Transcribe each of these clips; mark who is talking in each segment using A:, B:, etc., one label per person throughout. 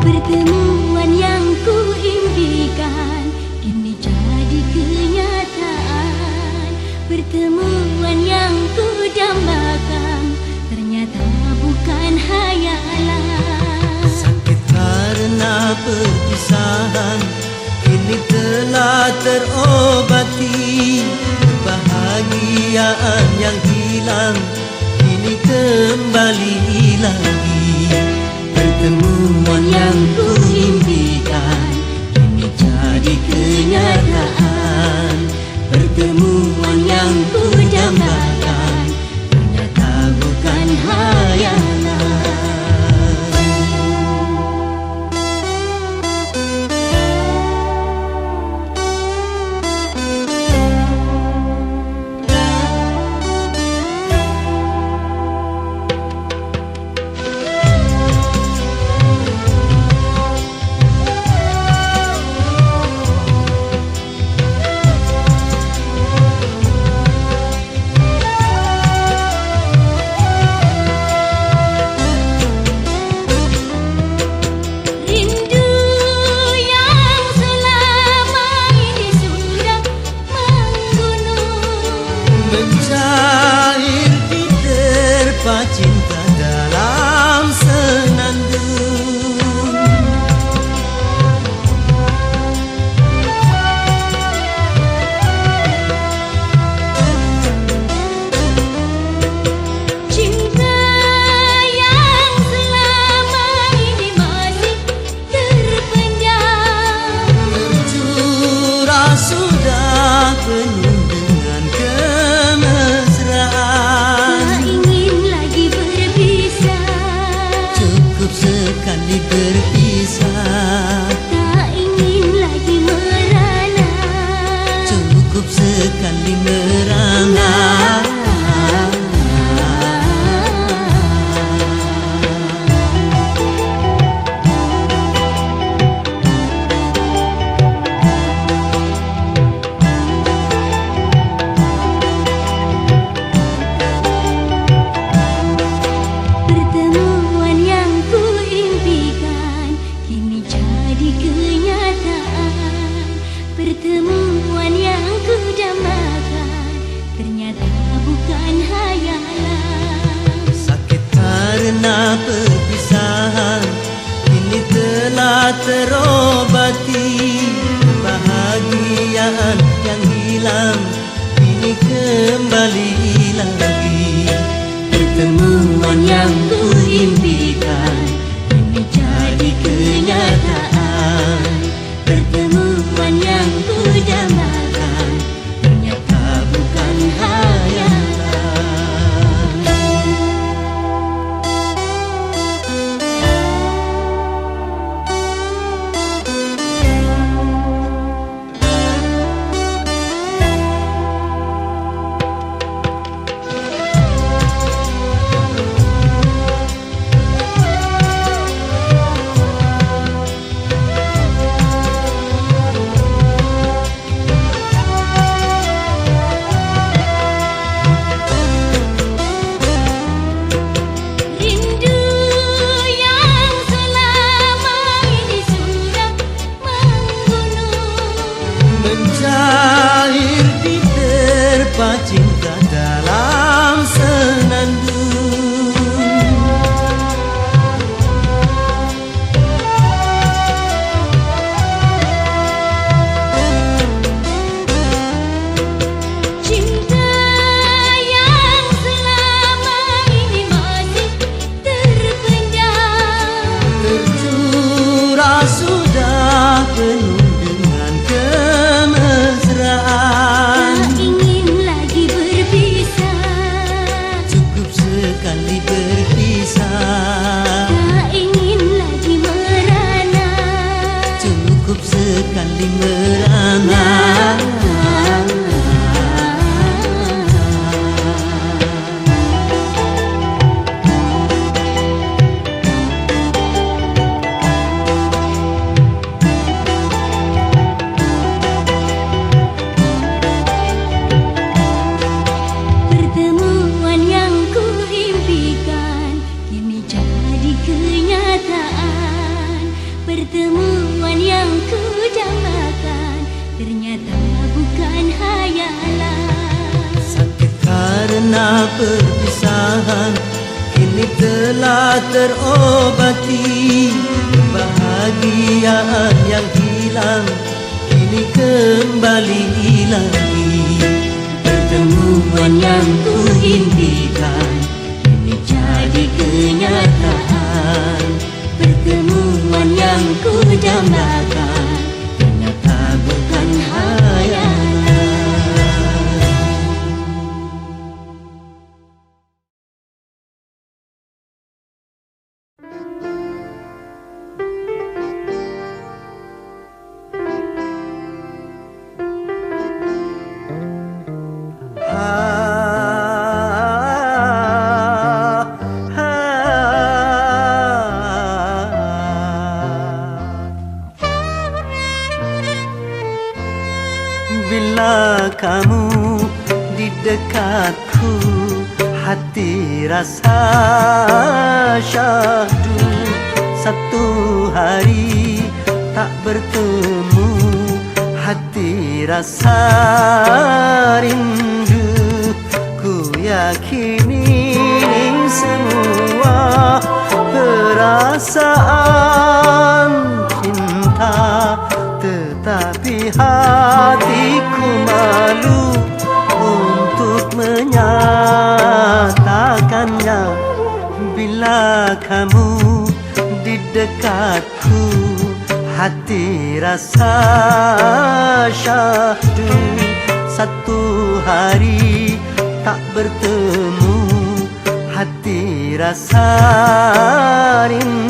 A: Pertemuan yang kuimpikan kini jadi kenyataan. Pertemuan yang kudambakan ternyata bukan hayalan.
B: Sakit karena perpisahan kini telah terobati. Kebahagiaan yang hilang kini kembali lagi. Pertemuan yang kuimpikan kini jadi kenyataan. Pertemuan yang kudambakan ternyata bukan hayalan. Mencair di terpa cinta dalam senandung.
A: Cinta yang selama ini masih terpendam,
B: Tercurah sudah penuh dengan kemesraan.
A: tak ingin lagi berpisah,
B: Cukup sekali berpisah.
A: tak ingin lagi merana.
B: Cukup sekali merana.
A: Pertemuan yang kuimpikan kini jadi kenyataan. Pertemuan yang kudambakan ternyata bukan hayalan.
B: Sakit karena perpisahan kini telah terobati. Kebahagiaan yang hilang kini kembali lagi. Pertemuan yang kuimpikan kini jadi kenyataan. Pertemuan yang kudambakan ternyata bukan hayalan.
A: Rindu yang selama ini sudah menggunung,
B: Mencair di terpa cinta dalam senandung.
A: cinta yang selama ini masih terpendam,
B: Tercurah sudah penuh dengan kemesraan.
A: tak ingin lagi berpisah,
B: Cukup sekali berpisah.
A: tak ingin lagi merana.
B: Cukup sekali merana.
A: Pertemuan yang kudambakan ternyata bukan hayalan.
B: Sakit karena perpisahan kini telah terobati. Kebahagiaan yang hilang kini kembali lagi. Pertemuan yang kuimpikan kini jadi kenyataan. Pertemuan yang kudambakan ternyata bukan hayalan. Bila kamu di dekatku, hati rasa syahdu. Satu hari tak bertemu, hati rasa rindu. Ku yakini semua perasaan cinta, tetapi hatiku malu untuk menyatakannya. Bila kamu di dekatku, hati rasa syahdu. Satu hari tak bertemu, hati rasa rindu.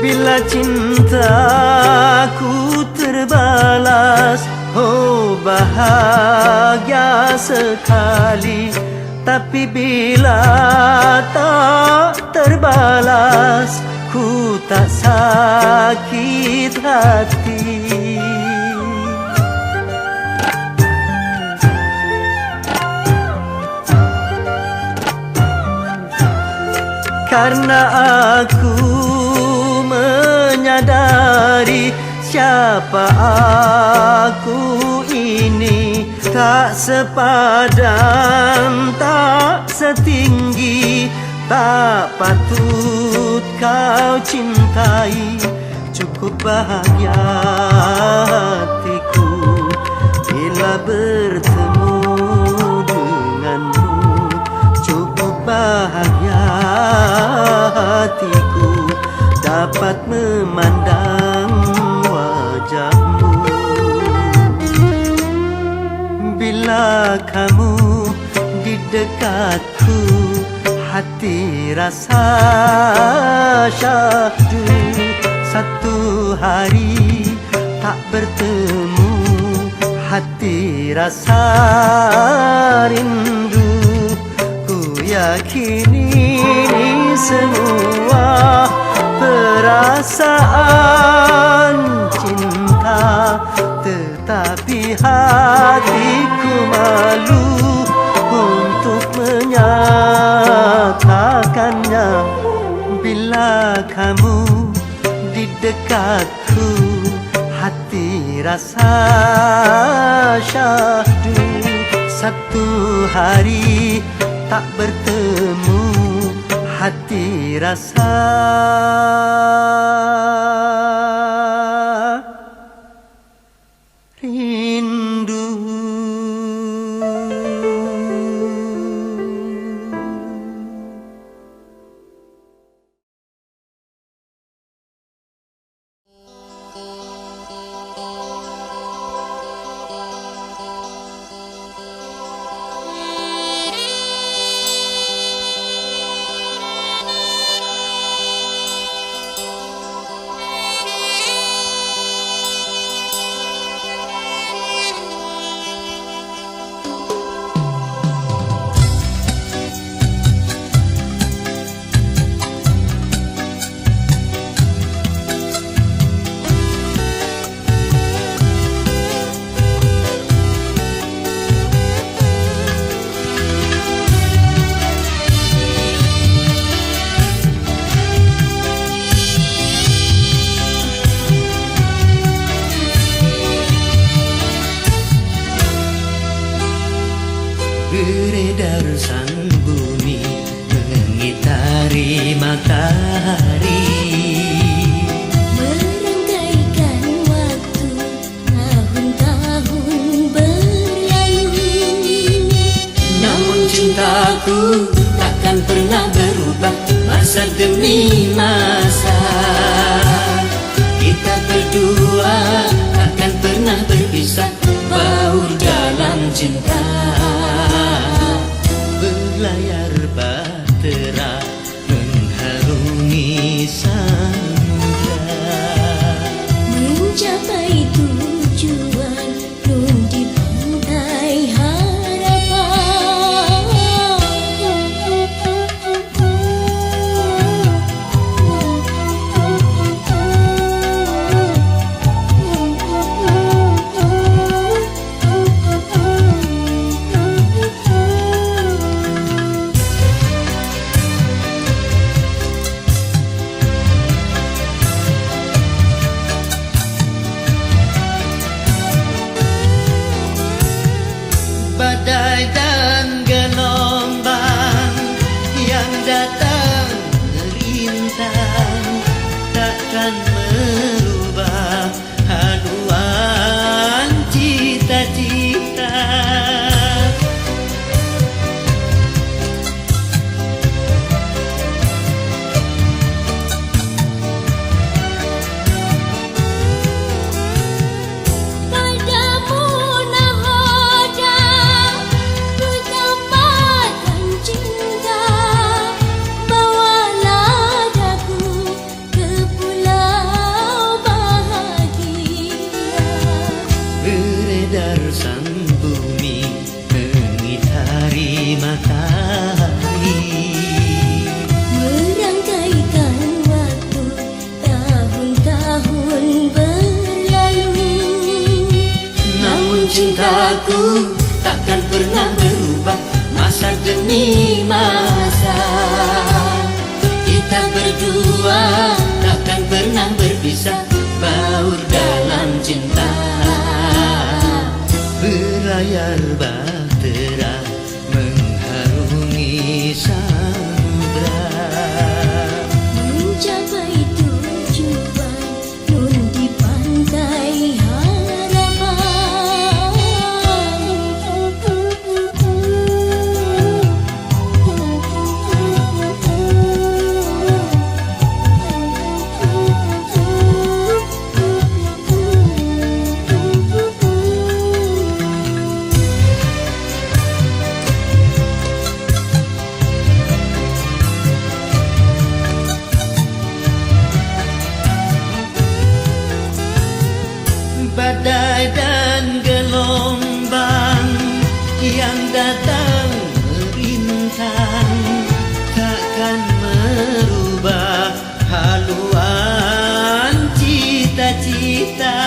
B: Bila cintaku terbalas, oh bahagia sekali. Tapi bila tak terbalas, ku tak sakit hati. Karena aku menyadari siapa aku ini, tak sepadan, tak setinggi, tak patut kau cintai. Cukup bahagia hatiku bila bertemu denganmu. Cukup bahagia hatiku dapat memandang wajahmu. Bila kamu di dekatku, hati rasa syahdu. Satu hari tak bertemu, hati rasa rindu. Ku yakini semua perasaan cinta, tetapi hatiku malu untuk menyatakannya. Bila kamu di dekatku, hati rasa syahdu. Satu hari tak bertemu, hati rasa rindu. Beredar sang bumi mengitari matahari,
A: merangkaikan waktu tahun-tahun berlalu.
B: namun cintaku takkan pernah berubah masa demi masa. Kita berdua takkan pernah berpisah, baur dalam cinta. Berlayar bahtera mengharungi samudra,
A: Mencapai tujuan nun di pantai harapan.
B: badai dan gelombang yang datang merintang takkan merubah haluan cita-cita.
A: Padamu nahoda ku tambahkan cinta, bawalah daku ke pulau bahagia.
B: Beredar sang bumi mengitari matahari,
A: Merangkaikan waktu tahun-tahun berlalu.
B: namun cintaku takkan pernah berubah masa demi masa. Kita berdua takkan pernah berpisah, baur dalam cinta. Berlayar bahtera mengharungi samudra,
A: Mencapai tujuan nun di pantai
B: badai dan gelombang yang datang merintang takkan merubah haluan cita-cita.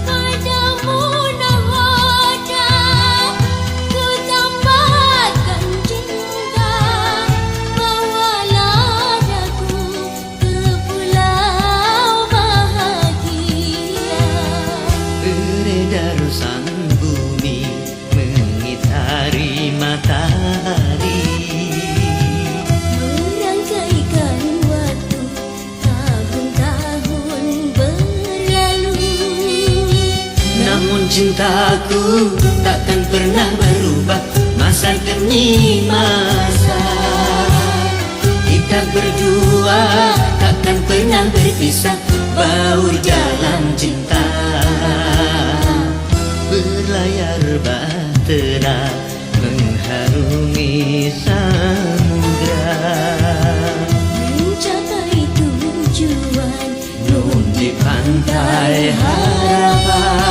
A: Padamu nahoda ku tambahkan cinta, bawalah daku ke pulau bahagia.
B: Beredar sang bumi mengitari matahari,
A: Merangkaikan waktu tahun-tahun berlalu.
B: namun cintaku takkan pernah berubah masa demi masa. Kita berdua takkan pernah berpisah, baur dalam cinta. Berlayar bahtera mengharungi samudra,
A: Mencapai tujuan
B: nun di pantai harapan.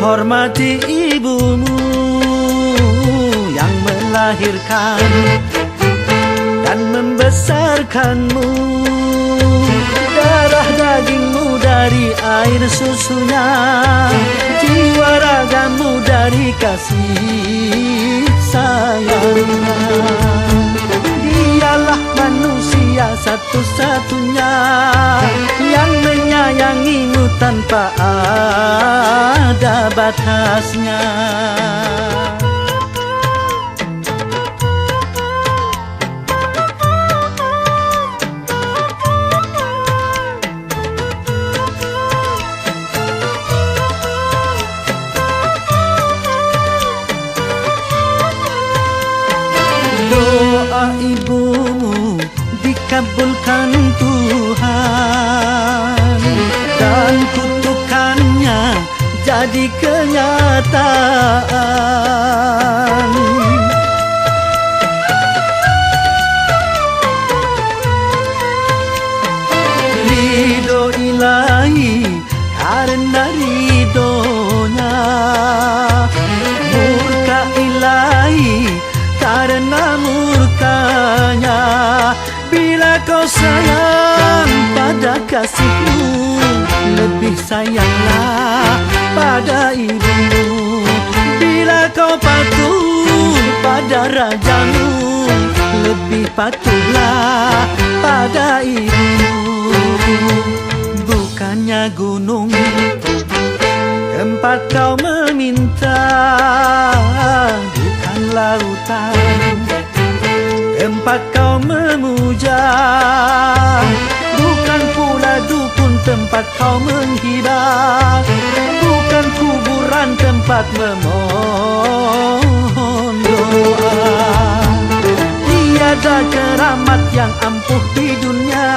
B: hormati ibumu yang melahirkan dan membesarkanmu. Darah dagingmu dari air susunya, jiwa ragamu dari kasih sayangnya. Dialah manusia satu-satunya yang menyayangimu tanpa ada batasnya. Doa ibumu dikabulkan Tuhan dan kutukannya jadi kenyataan. Ridho ilahi karena ridhonya, murka ilahi karena murkanya. Bila kau sayang pada kasihmu, lebih sayanglah pada ibumu. Bila kau patuh pada rajamu, lebih patuhlah pada ibumu. Bukannya gunung tempat kau meminta, bukan lautan tempat kau memuja, bukan pula dukun tempat kau menghibah, bukan kuburan tempat memohon doa. Tiada keramat yang ampuh di dunia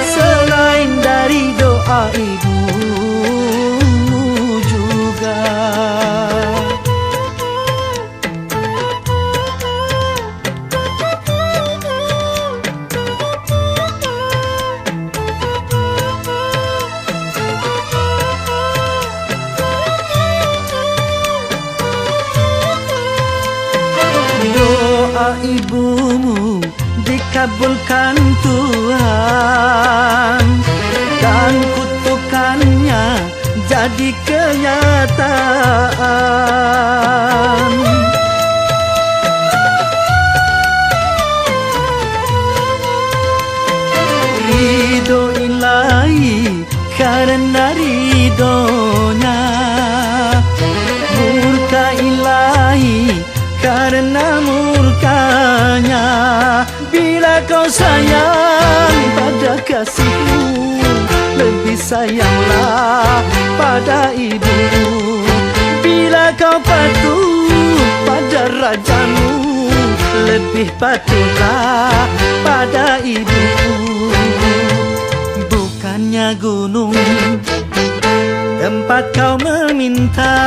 B: selain dari doa ibumu juga. Doa ibumu dikabulkan Tuhan dan kutukannya jadi kenyataan. Ridho ilahi karena ridhonya, murka ilahi karena murkanya. Bila kau sayang pada kasihmu, lebih sayanglah pada ibumu. Bila kau patuh pada rajamu, lebih patuhlah pada ibumu. Bukannya gunung tempat kau meminta,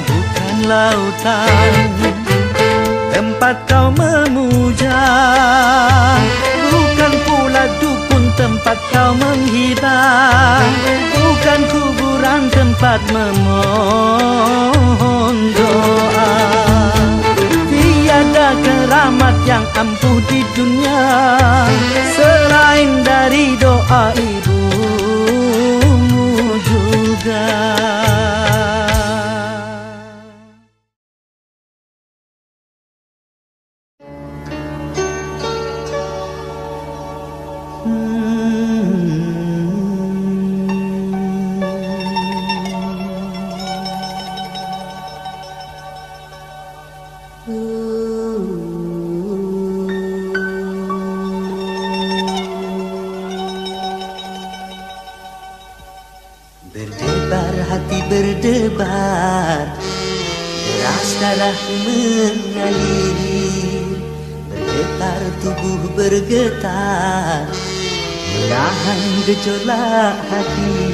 B: bukan lautan tempat kau memuja, bukan pula dukun tempat kau menghibah, bukan kuburan tempat memohon doa. Tiada keramat yang ampuh di dunia selain dari doa ibumu juga. Berdebar hati berdebar, deras darah mengalir, bergetar tubuh bergetar, menahan gejolak hati.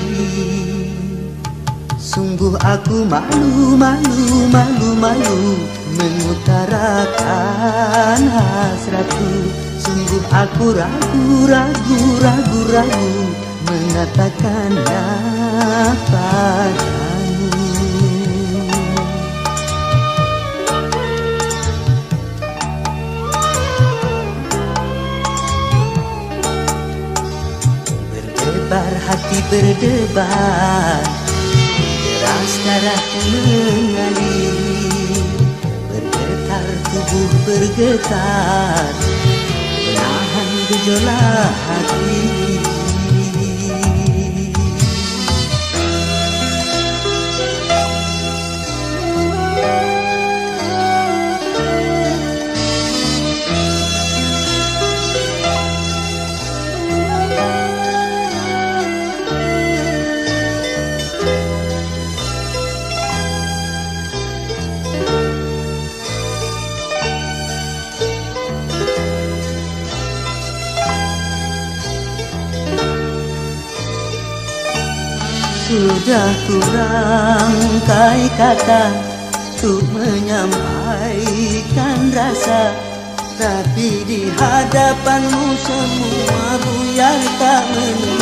B: Sungguh aku malu, malu, malu, malu mengutarakan hasratku. Sungguh aku ragu, ragu, ragu, ragu mengatakannya padamu. hati berdebar, deras darah mengalir, bergetar tubuh bergetar, menahan gejolak hati. Sudah kurangkai kata untuk menyampaikan rasa, tapi di hadapanmu semua buyar tak menentu.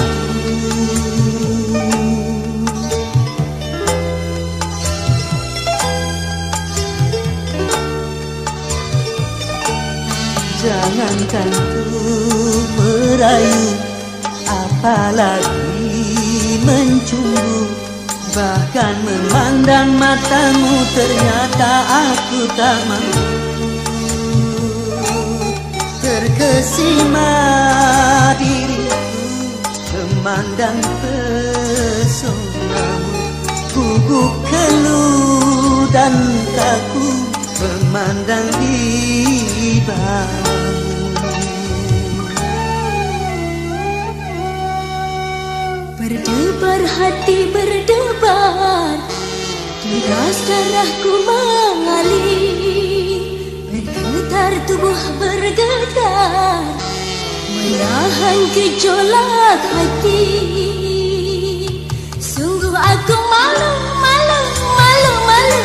B: Jangankan untuk merayu, apalagi mencumbu, bahkan memandang matamu ternyata aku tak mampu. Terkesima diriku memandang pesonamu, gugup keluh dan kaku memandang ibamu.
A: Berdebar hati berdebar, deras darahku mengalir, bergetar tubuh bergetar, menahan gejolak hati. Sungguh aku malu, malu, malu, malu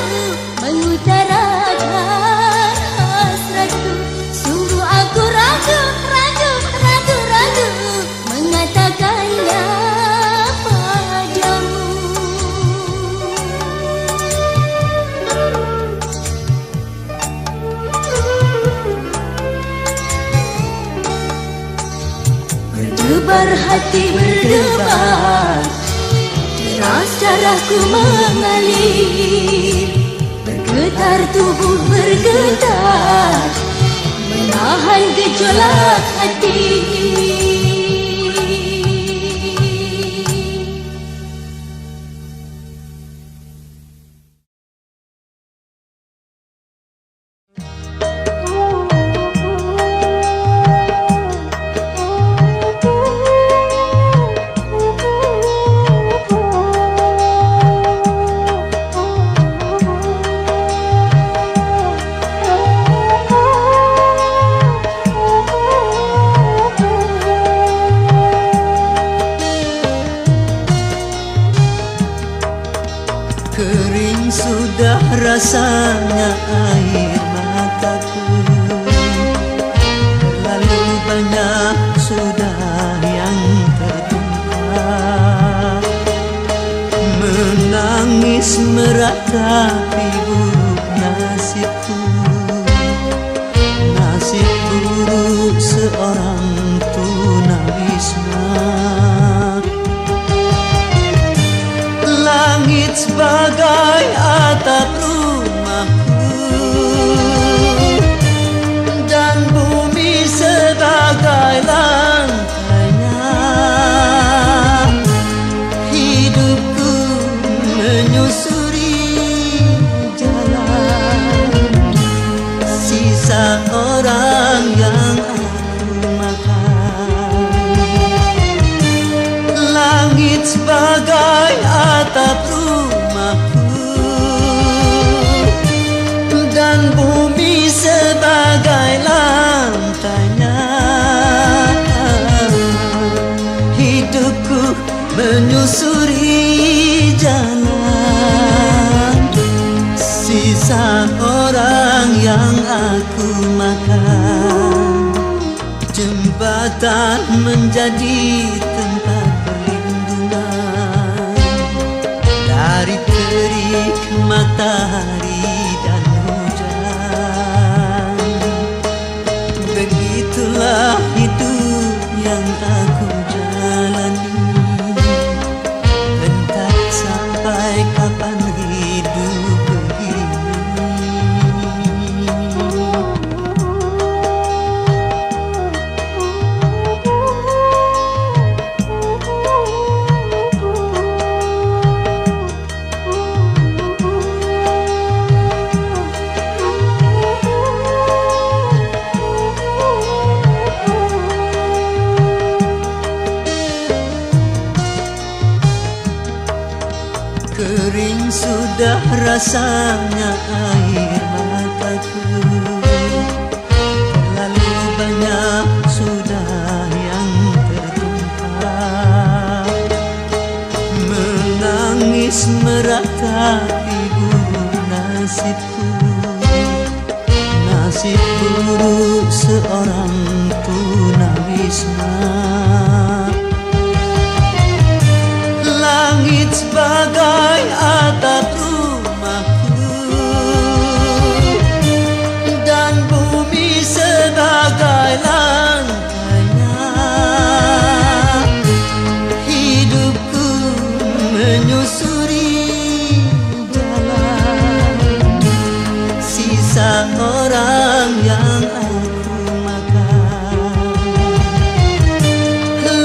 A: mengutarakan hasratku. Sungguh aku ragu, ragu, ragu, ragu mengatakannya. Berdebar hati berdebar, deras darahku mengalir, bergetar tubuh bergetar, menahan gejolak hati.
B: Kering sudah rasanya air mataku, terlalu banyak sudah yang tertumpah. Menangis meratapi buruk nasibku, nasib buruk seorang tunawisma. Langit sebagai atap rumahku, dan bumi sebagai lantainya. Hidupku menyusuri jalan sisa orang yang aku makan. Langit sebagai atap rumahku, dan bumi sebagai lantainya. Hidupku menyusuri jalan sisa orang yang aku makan. Jembatan menjadi tempat perlindungan dari terik matahari dan hujan. Begitulah hidup yang aku jalani. sudah rasanya air mataku, terlalu banyak sudah yang tertumpah. Menangis meratapi buruk nasibku, nasib buruk seorang tunawisma. Langit sebagai atap rumahku, dan bumi sebagai lantainya. Hidupku menyusuri jalan sisa orang yang aku makan.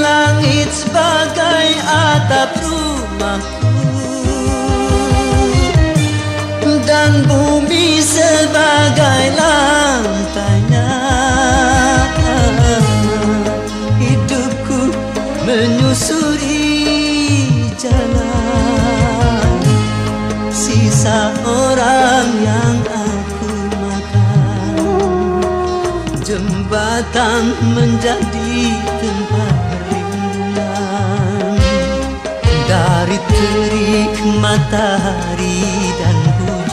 B: Langit sebagai atap dan bumi sebagai lantainya. Hidupku menyusuri jalan sisa orang yang aku makan. Jembatan menjadi tempat perlindungan dari terik matahari dan hujan.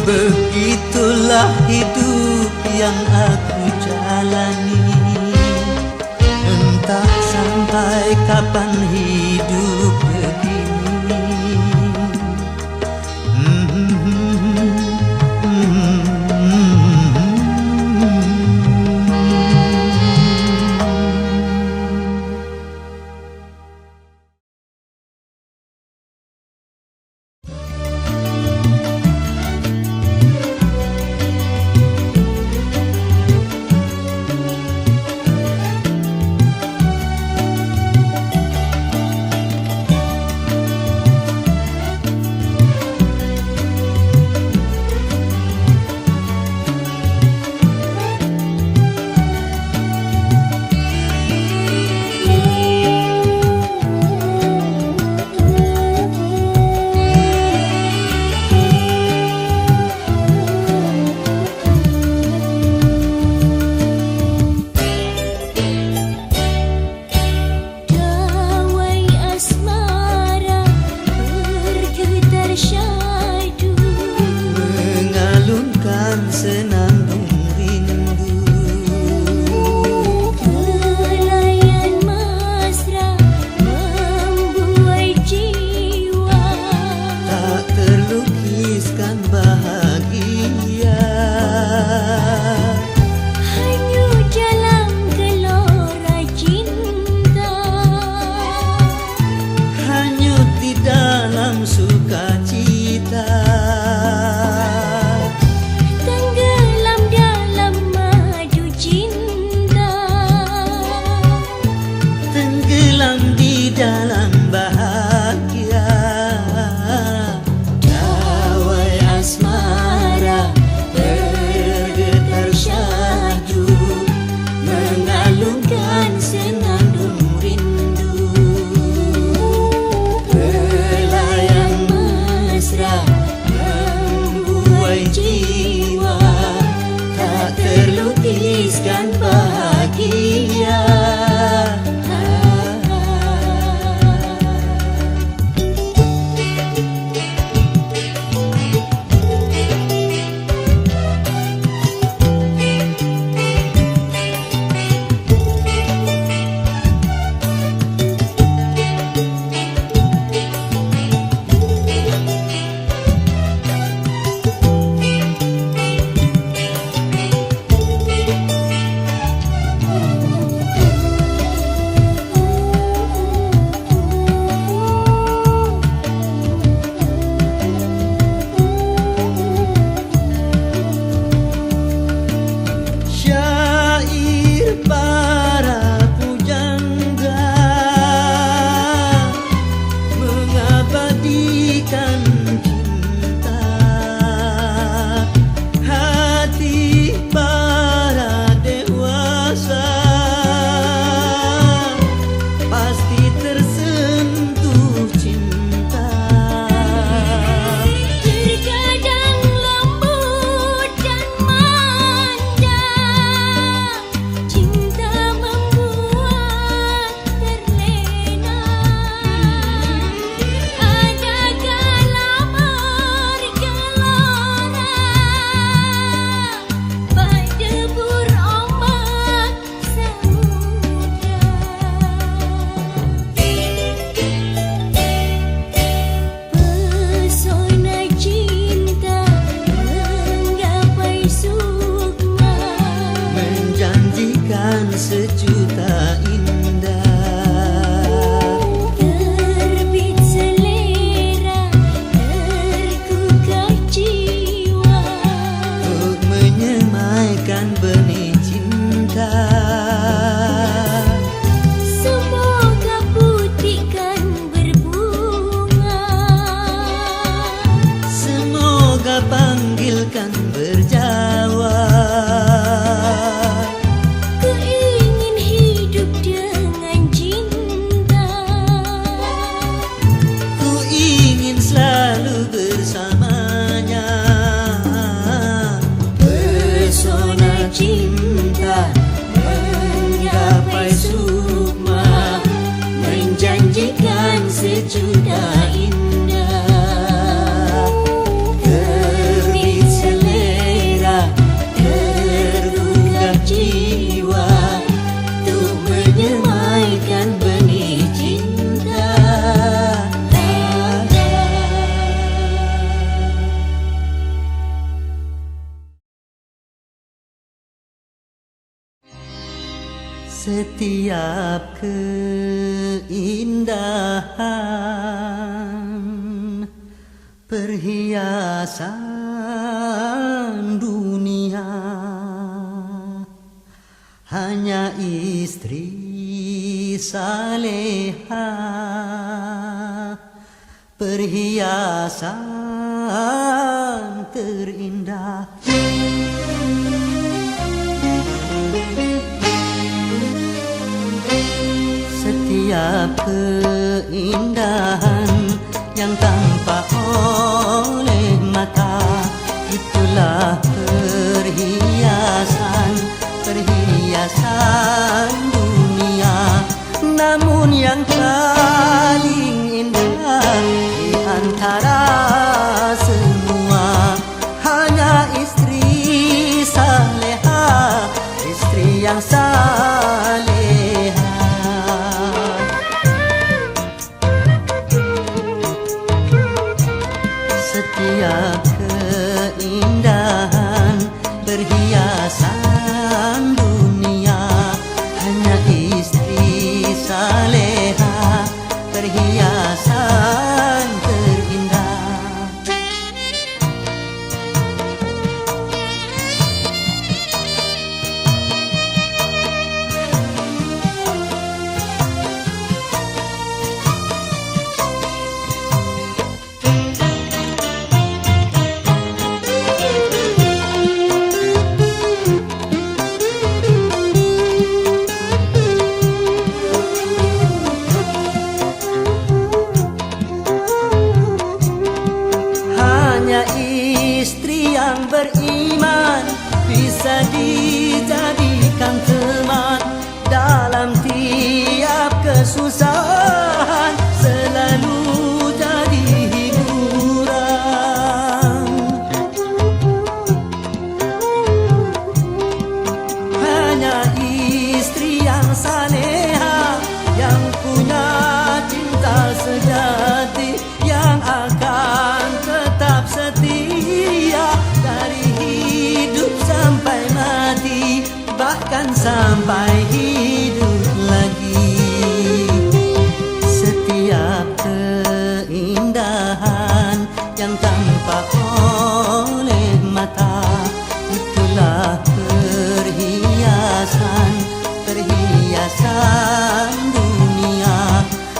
B: Begitulah hidup yang aku jalani, entah sampai kapan hidup begini. sejuta indah.
A: Terbit selera, tergugah jiwa
B: Untuk menyemaikan benih cinta.
A: Semoga putihkan berbunga,
B: Semoga panggilkan berjawa.
A: ku ingin hidup dengan cinta.
B: Ku ingin selalu bersamanya. Pesona cinta menggapai sukma, menjanjikan sejuta indah. Terbit selera, tergugah jiwa untuk menyemaikan benih cinta. Setiap keindahan perhiasan dunia hanya istri saleha, perhiasan terindah. Setiap keindahan yang tampak oleh mata, itulah perhiasan, perhiasan dunia. Namun yang paling indah di antara semua hanya istri saleha, istri yang saleha. Setiap keindahan perhiasan dunia hanya istri saleha, perhiasan terindah. Hanya istri yang beriman bisa dijadikan teman dalam tiap kesusahan, selalu jadi hiburan. Hanya istri yang saleha, yang punya cinta sejati, yang akan tetap setia dari hidup sampai mati, bahkan sampai hidup lagi. Setiap keindahan yang tampak oleh mata, itulah perhiasan, perhiasan dunia.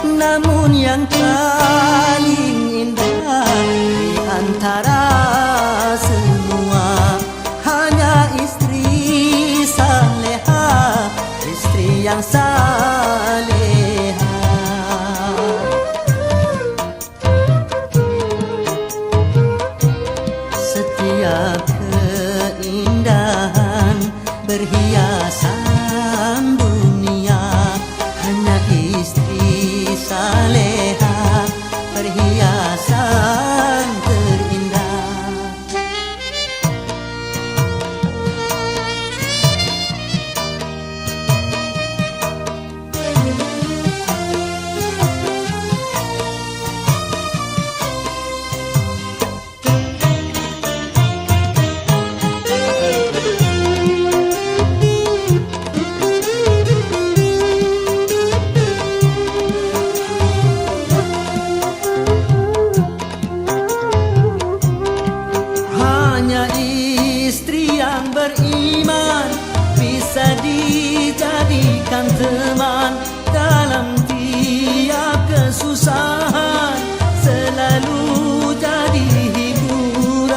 B: Namun yang paling indah di antara semua hanya istri saleha, istri yang saleha. Setiap keindahan perhiasan dunia hanya istri saleha, perhiasan terindah. jadikan teman dalam tiap kesusahan, selalu jadi hiburan.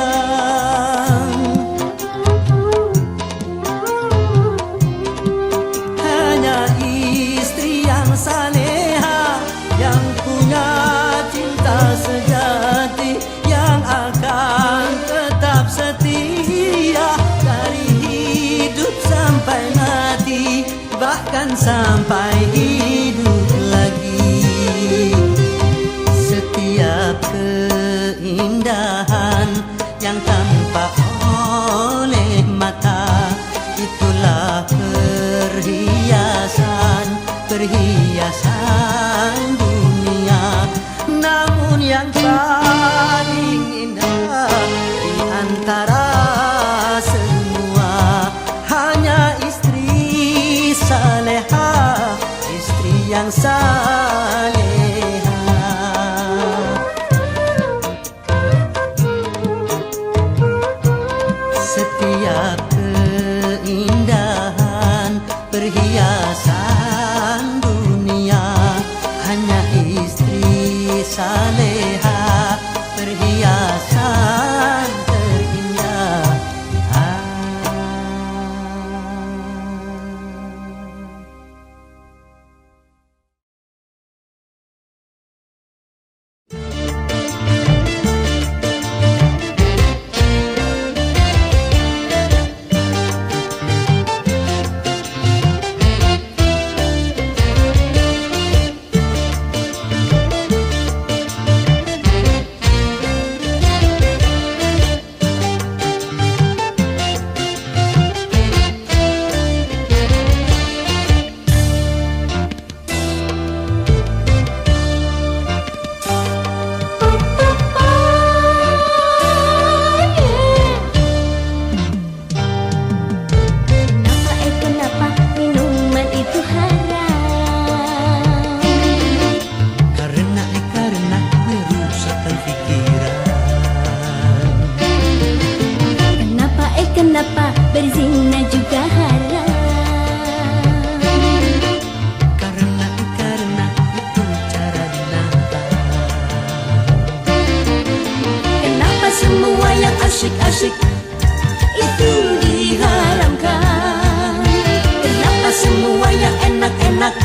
B: Hanya istri yang saleha, yang punya cinta sejati, yang akan tetap setia dari hidup sampai mati, bahkan sampai hidup lagi. Setiap keindahan yang tampak oleh mata, itulah perhiasan, perhiasan dunia. Namun yang paling indah di antara semua hanya istri saleha, istri yang saleha. Setiap keindahan perhiasan dunia hanya istri saleha, perhiasan terindah.
A: Kenapa berzina juga haram?
B: Karena itu cara binatang.
A: Kenapa semua yang asyik-asyik itu diharamkan? Kenapa semua yang enak-enak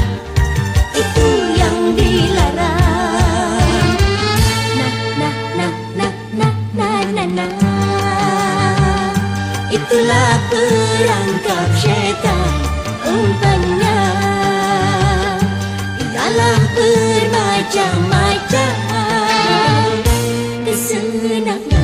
A: itu yang dilarang? Nah. Itulah perangkap syaitan, umpannya ialah bermacam-macam kesenangan.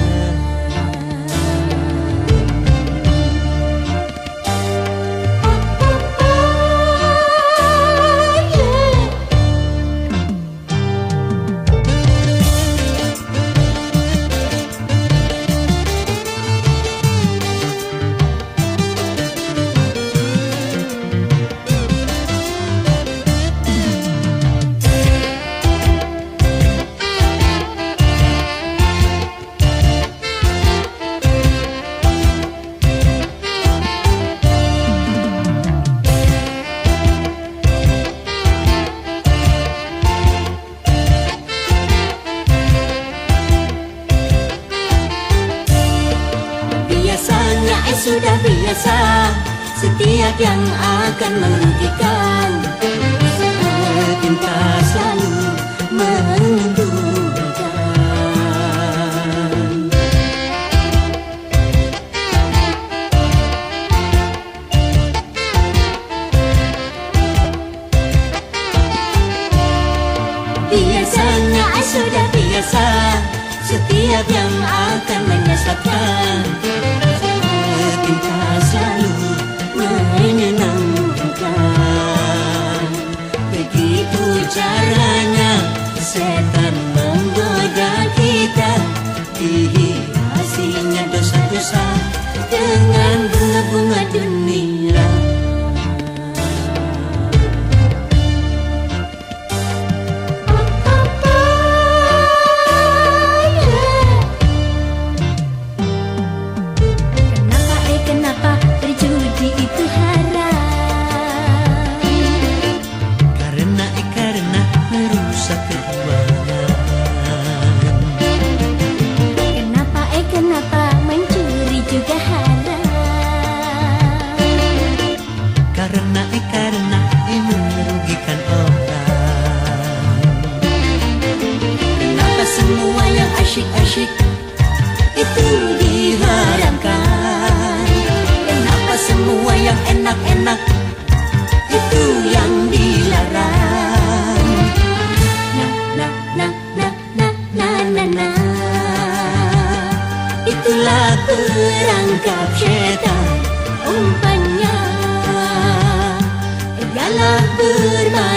A: Sudah biasa, setiap yang akan merugikan, cinta selalu menguntungkan. Biasanya sudah biasa, setiap yang akan menyesatkan, cinta selalu menyenangkan. Begitu caranya setan menggoda kita, dihiasinya dosa-dosa dengan bunga-bunga dunia. Kenapa berjudi itu haram?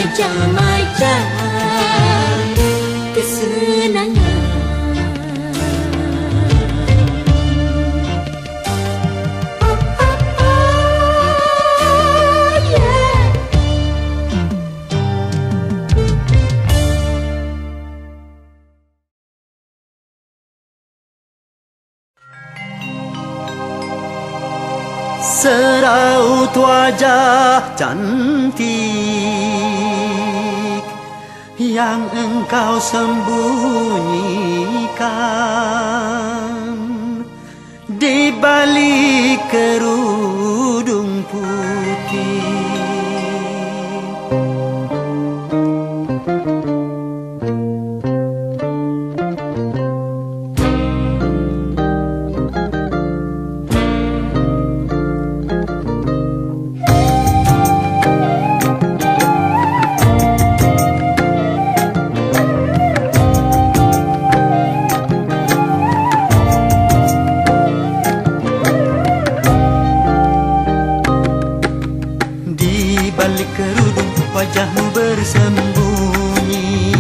A: remaja-maja kesenangan.
B: Seraut wajah cantik yang engkau sembunyikan di balik kerudung putih. Wajahmu bersembunyi,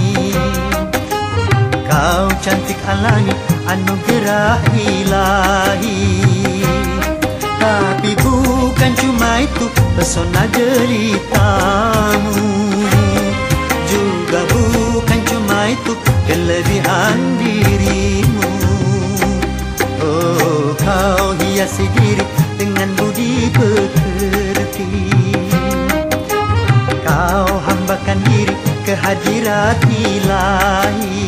B: kau cantik alami anugerah ilahi. Tapi bukan cuma itu pesona jelitamu, juga bukan cuma itu kelebihan dirimu. Oh, kau hiasi diri dengan budi pekerti, kau hambakan diri ke hadirat ilahi.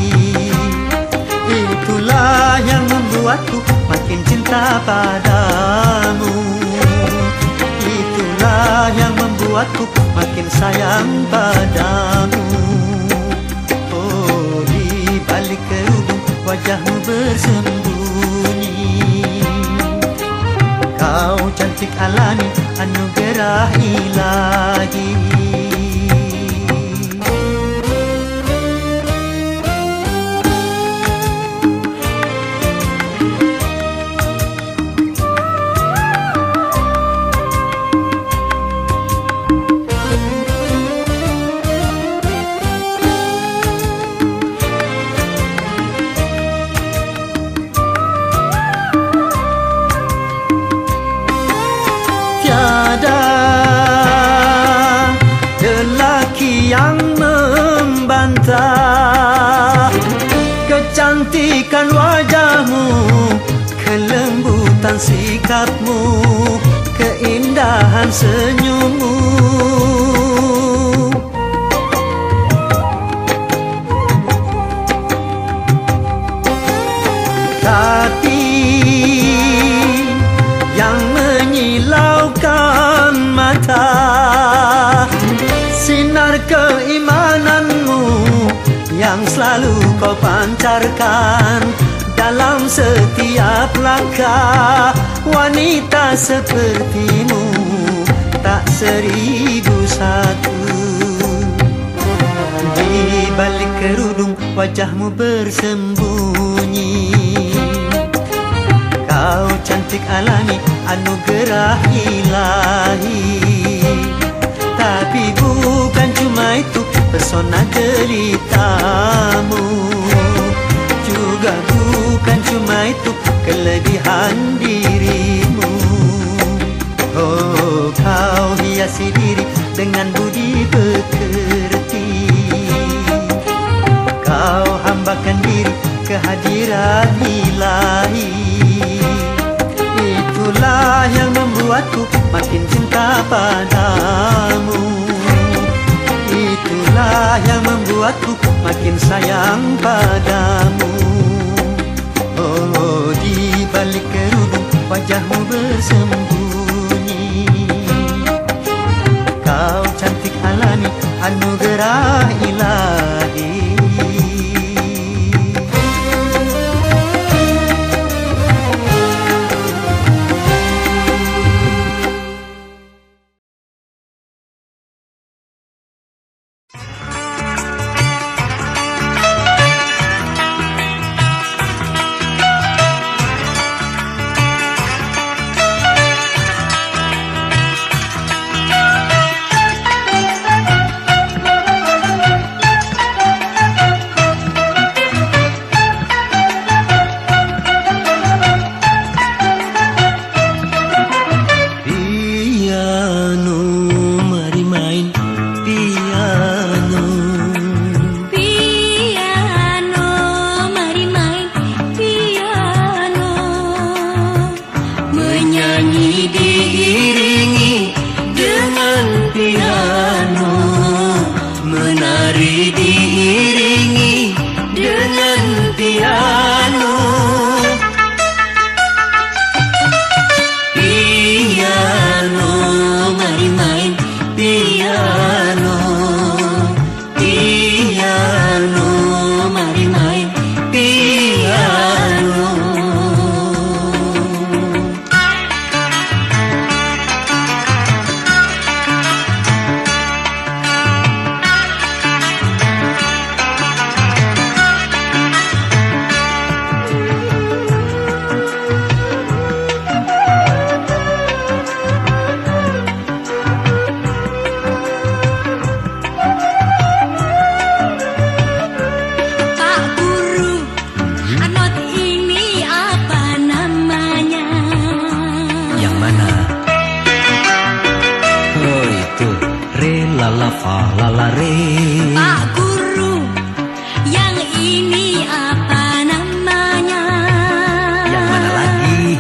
B: Itulah yang membuatku makin cinta padamu, itulah yang membuatku makin sayang padamu. Oh, di balik kerudung wajahmu bersembunyi, kau cantik alami anugerah ilahi. Yang membantah kecantikan wajahmu, kelembutan sikapmu, keindahan senyummu. Tapi yang menyilaukan mata sinar keimananmu yang selalu kau pancarkan dalam setiap langkah. Wanita sepertimu tak 1001. Di balik kerudung wajahmu bersembunyi, kau cantik alami anugerah ilahi. Tapi bukan cuma itu pesona jelitamu, juga bukan cuma itu kelebihan dirimu. Oh, kau hiasi diri dengan budi pekerti, kau hambakan diri ke hadirat ilahi. Itulah yang membuatku makin cinta padamu, itulah yang membuatku makin sayang padamu. Oh, di balik kerudung wajahmu bersembunyi, kau cantik alami anugerah ilahi. lala fa lala re.
A: Pak Guru, yang ini apa namanya?
B: Yang mana lagi?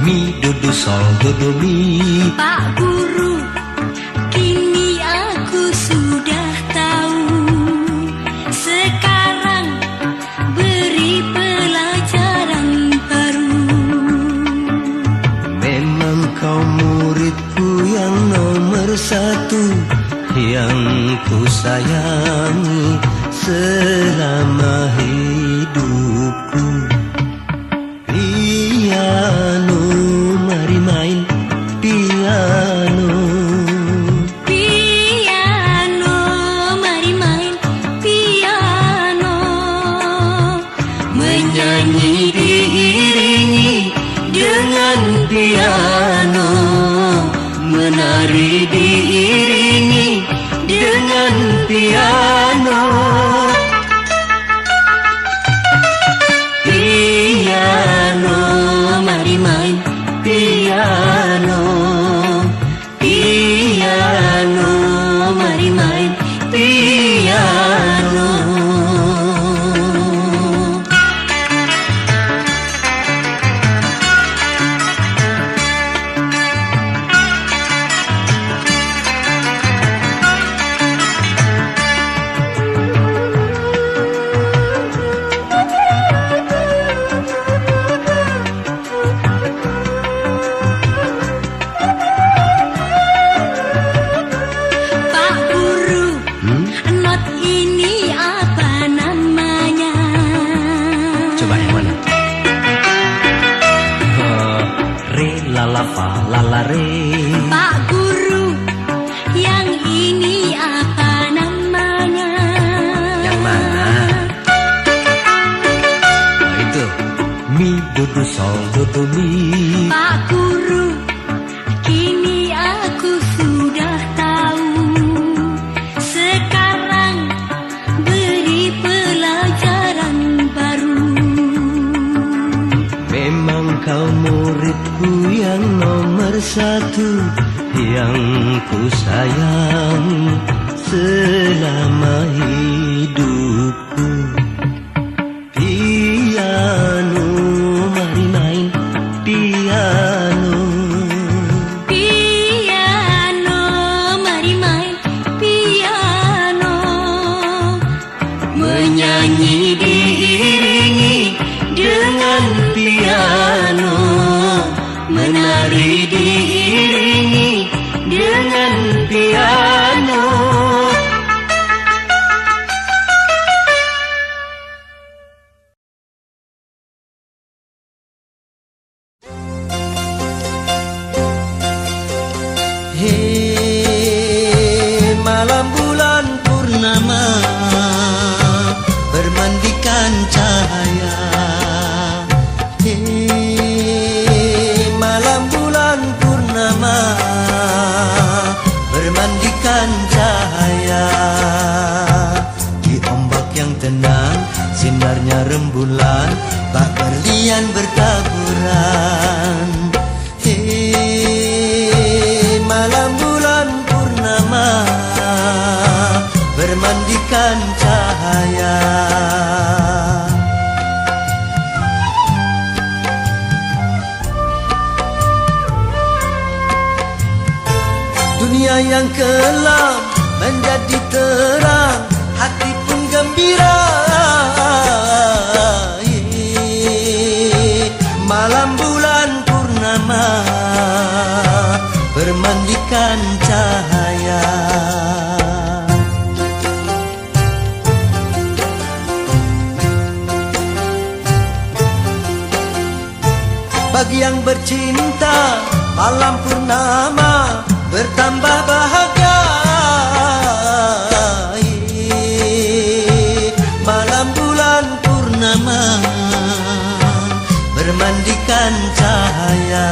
B: Mi do do sol do do mi.
A: Pak Guru, kini aku sudah tahu. Sekarang beri pelajaran baru.
B: Memang kau muridku yang nomor satu, yang ku sayangi selama hidupku. Piano, mari main piano.
A: Piano, mari main piano.
B: Menyanyi diiringi dengan piano, menari diiringi dengan piano. Piano, mari main piano. Piano, mari main piano.
A: Pak Guru, not ini apa namanya?
B: Coba yang mana? Re lala fa lala re.
A: Pak Guru, yang ini apa namanya?
B: Yang mana? Oh, itu. Mi do do sol do do mi.
A: Pak Guru, kini aku sudah tahu. Sekarang beri pelajaran baru.
B: Memang kau muridku yang nomor satu, yang ku sayang selama hidupku. Piano, mari main piano.
A: Piano, mari main piano.
B: Menyanyi diiringi dengan piano, menari diiringi dengan piano. Hei, malam bulan purnama bermandikan cahaya. Hei, malam bulan purnama bermandikan cahaya. Di ombak yang tenang, sinarnya rembulan, bak berlian bertaburan. Hei, malam bulan purnama bermandikan cahaya. Dunia yang kelam menjadi terang, hati pun gembira. Malam bulan purnama bermandikan cahaya. Bagi yang bercinta, malam purnama bertambah bahagia. Malam bulan purnama bermandikan cahaya.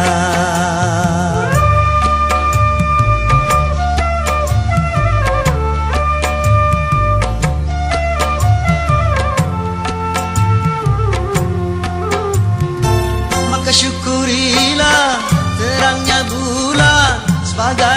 B: Maka syukurilah terangnya bulan sebagai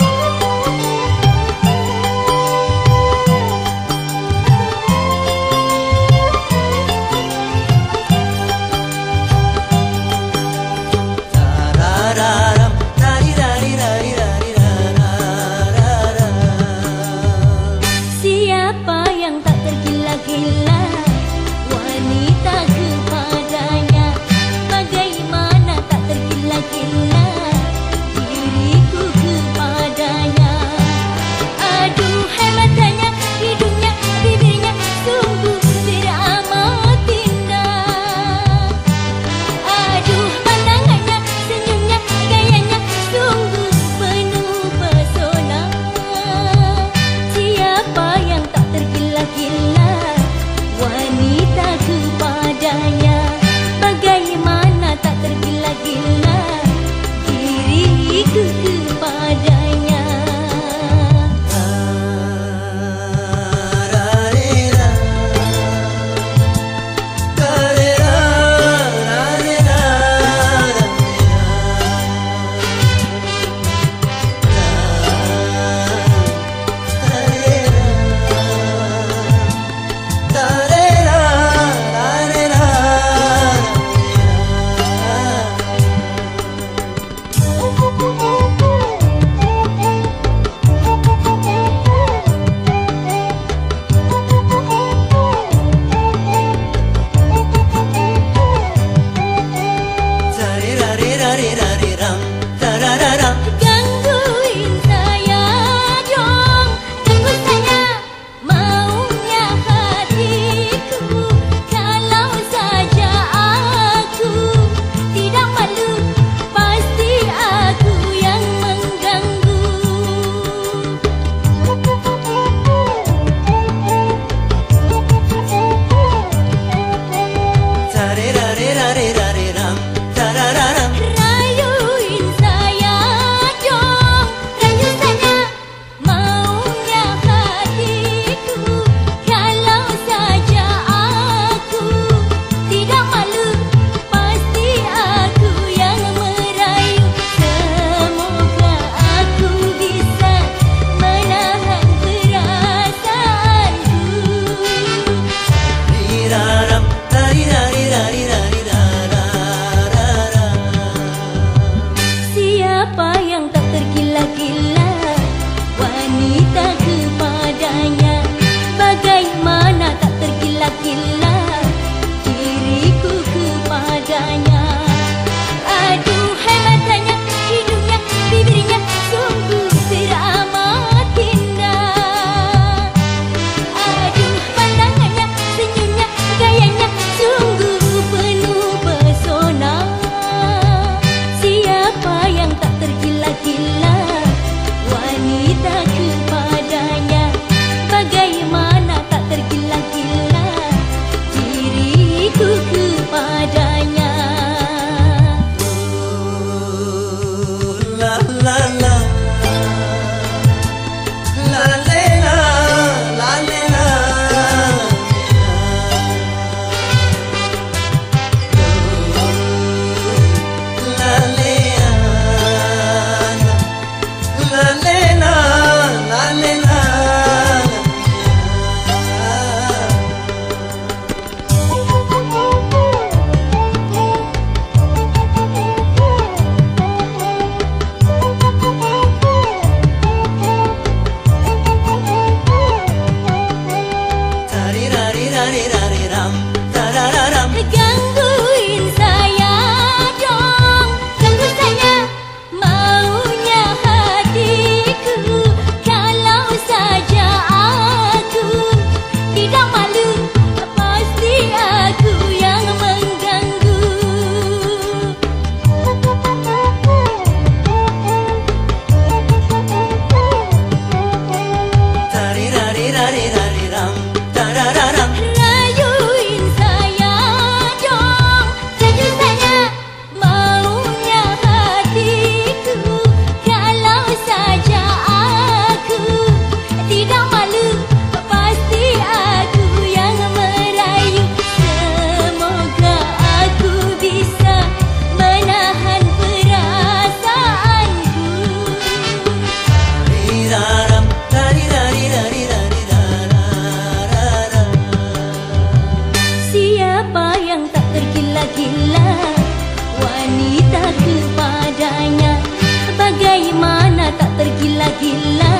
A: tergila-gila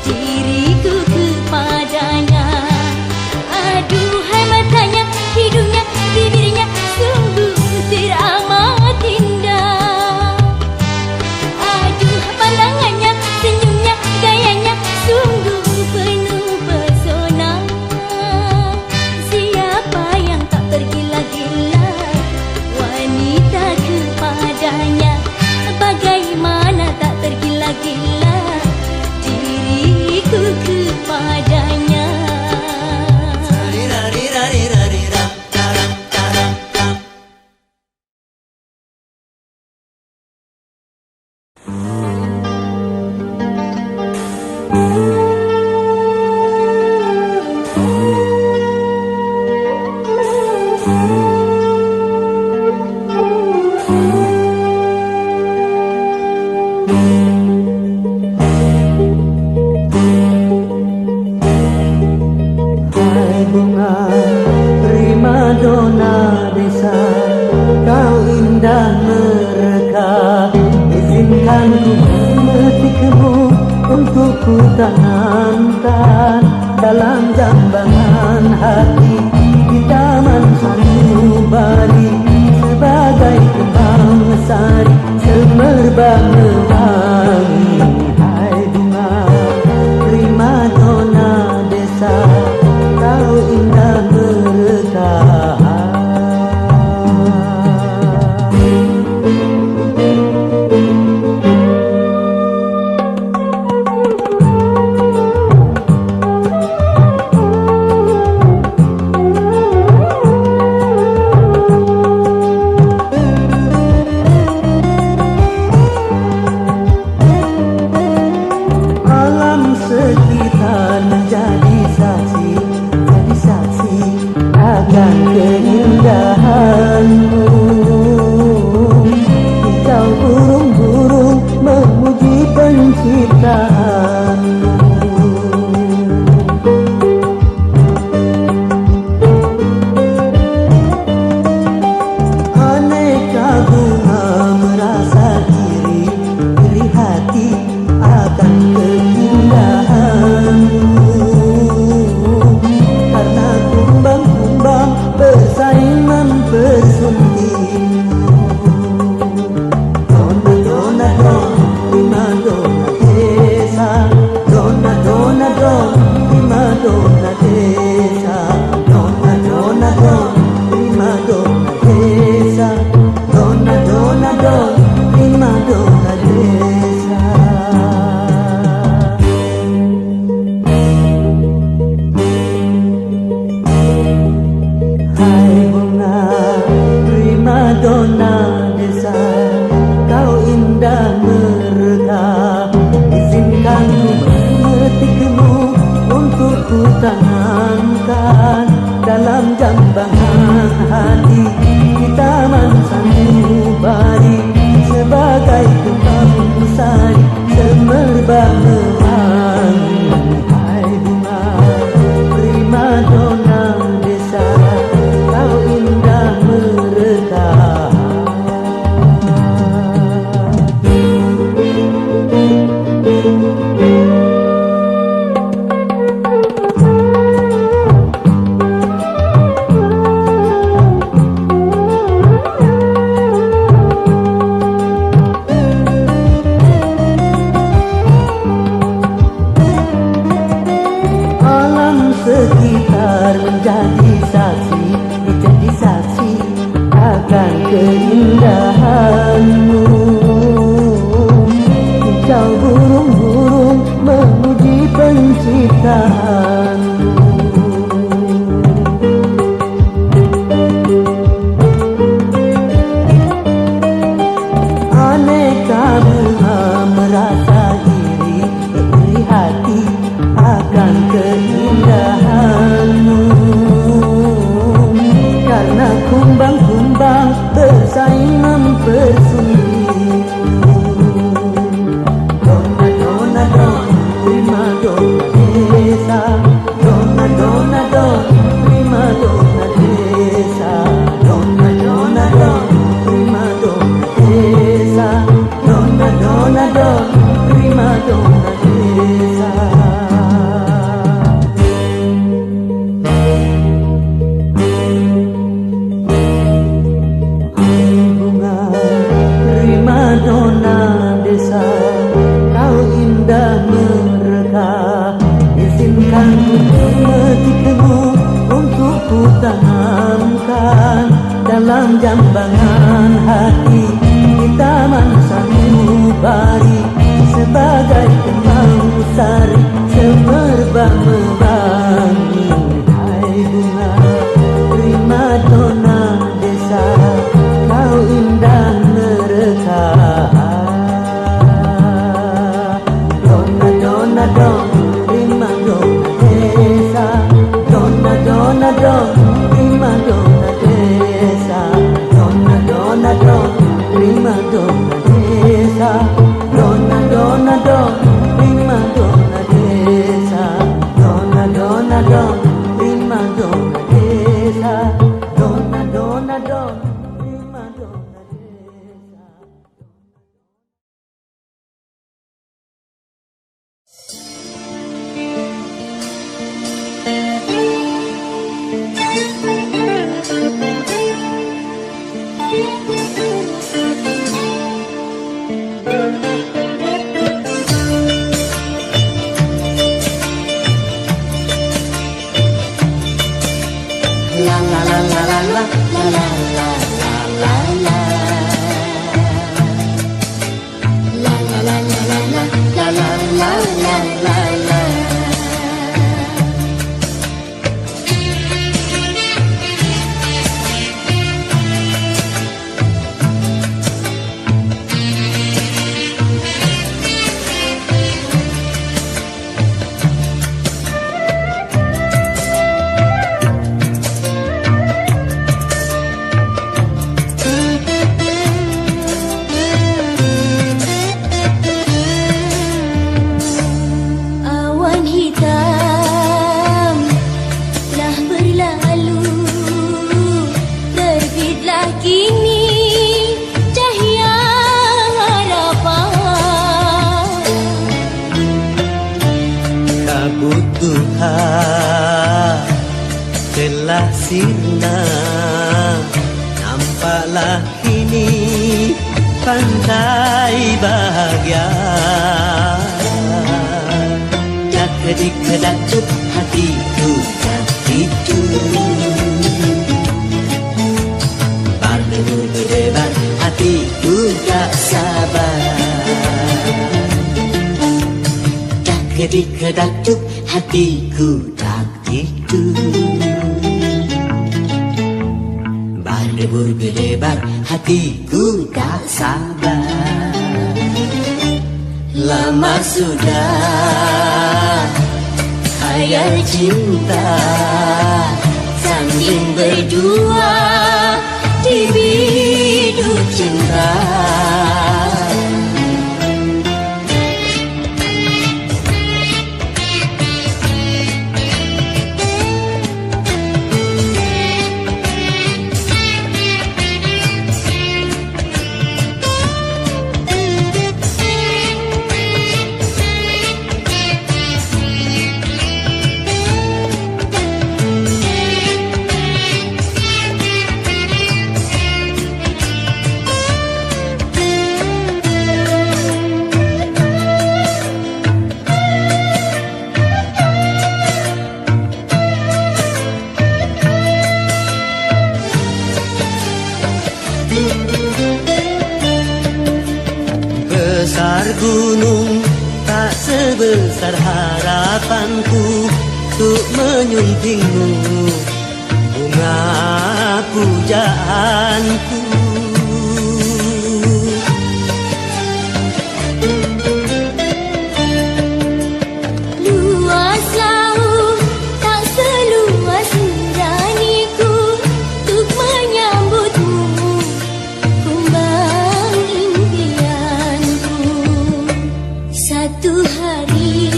A: diriku kepadanya. Aduhai matanya, hidungnya, bibirnya sungguh teramat indah. Aduh pandangannya, senyumnya, gayanya sungguh penuh pesona. Siapa yang tak tergila-gila wanita kepadanya? Bagaimana tak tergila-gila diriku kepadanya?
B: Hai bunga primadona desa, kau indah mereka. Izinkan ku memetikmu untuk ku tanamkan dalam jambangan hati di taman sanubari, sebagai kembang sari semerbak mewangi. Hai bunga primadona desa, kau indah mereka. Alam sekitar menjadi saksi, jadi saksi akan keindahanmu. Hijau burung-burung memuji penciptaanmu. Aneka bunga merasa iri, iri hati akan keindahanmu. Karena kumbang-kumbang bersaing mempersuntingmu. Dona, dona, don, primadona desa. Dona, dona, don, primadona desa. Dona, dona, don, primadona desa. Dona, dona, don, primadona desa. Hai bunga primadona desa, kau indah mereka. Izinkan ku memetikmu untuk ku tanamkan dalam jambangan hati di taman sanubari, sebagai kembang sari semerbak mewangi. Hai bunga primadona desa, kau indah mereka. jambangan hati di taman sanubari sebagai kemang sari semerbak mewangi. Hai bunga prima dona desa, kau indah mereka. Dona dona don prima dona desa, dona dona don prima dona desa, dona dona don prima dona desa, dona dona don prima dona desa, dona dona don prima dona desa, dona dona don prima dona desa. La la la la la la la la la la la. La la la la la la la la la la la.
A: Awan hitam telah berlalu, terbitlah kini cahaya harapan.
B: Kabut Tuhan telah sirna, nampaklah kini pantai bahagia. Kedik kedatuk hatiku hatiku, berdebur berdebar hatiku tak sabar. Kedik kedatuk hatiku tak itu, berdebur berdebar hatiku tak sabar. Lama sudah khayal cinta sambil berdua di biduk cinta. Besar gunung tak sebesar harapanku untuk menyuntingmu, bunga pujaanku.
A: Luas laut tak seluas nuraniku untuk menyambutmu, kumbang impianku. Satu hari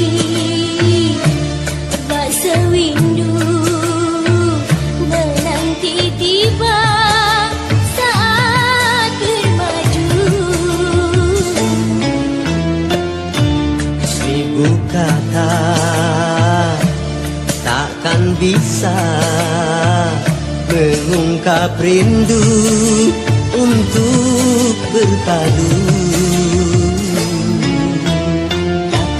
A: bak sewindu menanti tiba saat bermaju.
B: Seribu kata takkan bisa mengungkap rindu untuk berpadu.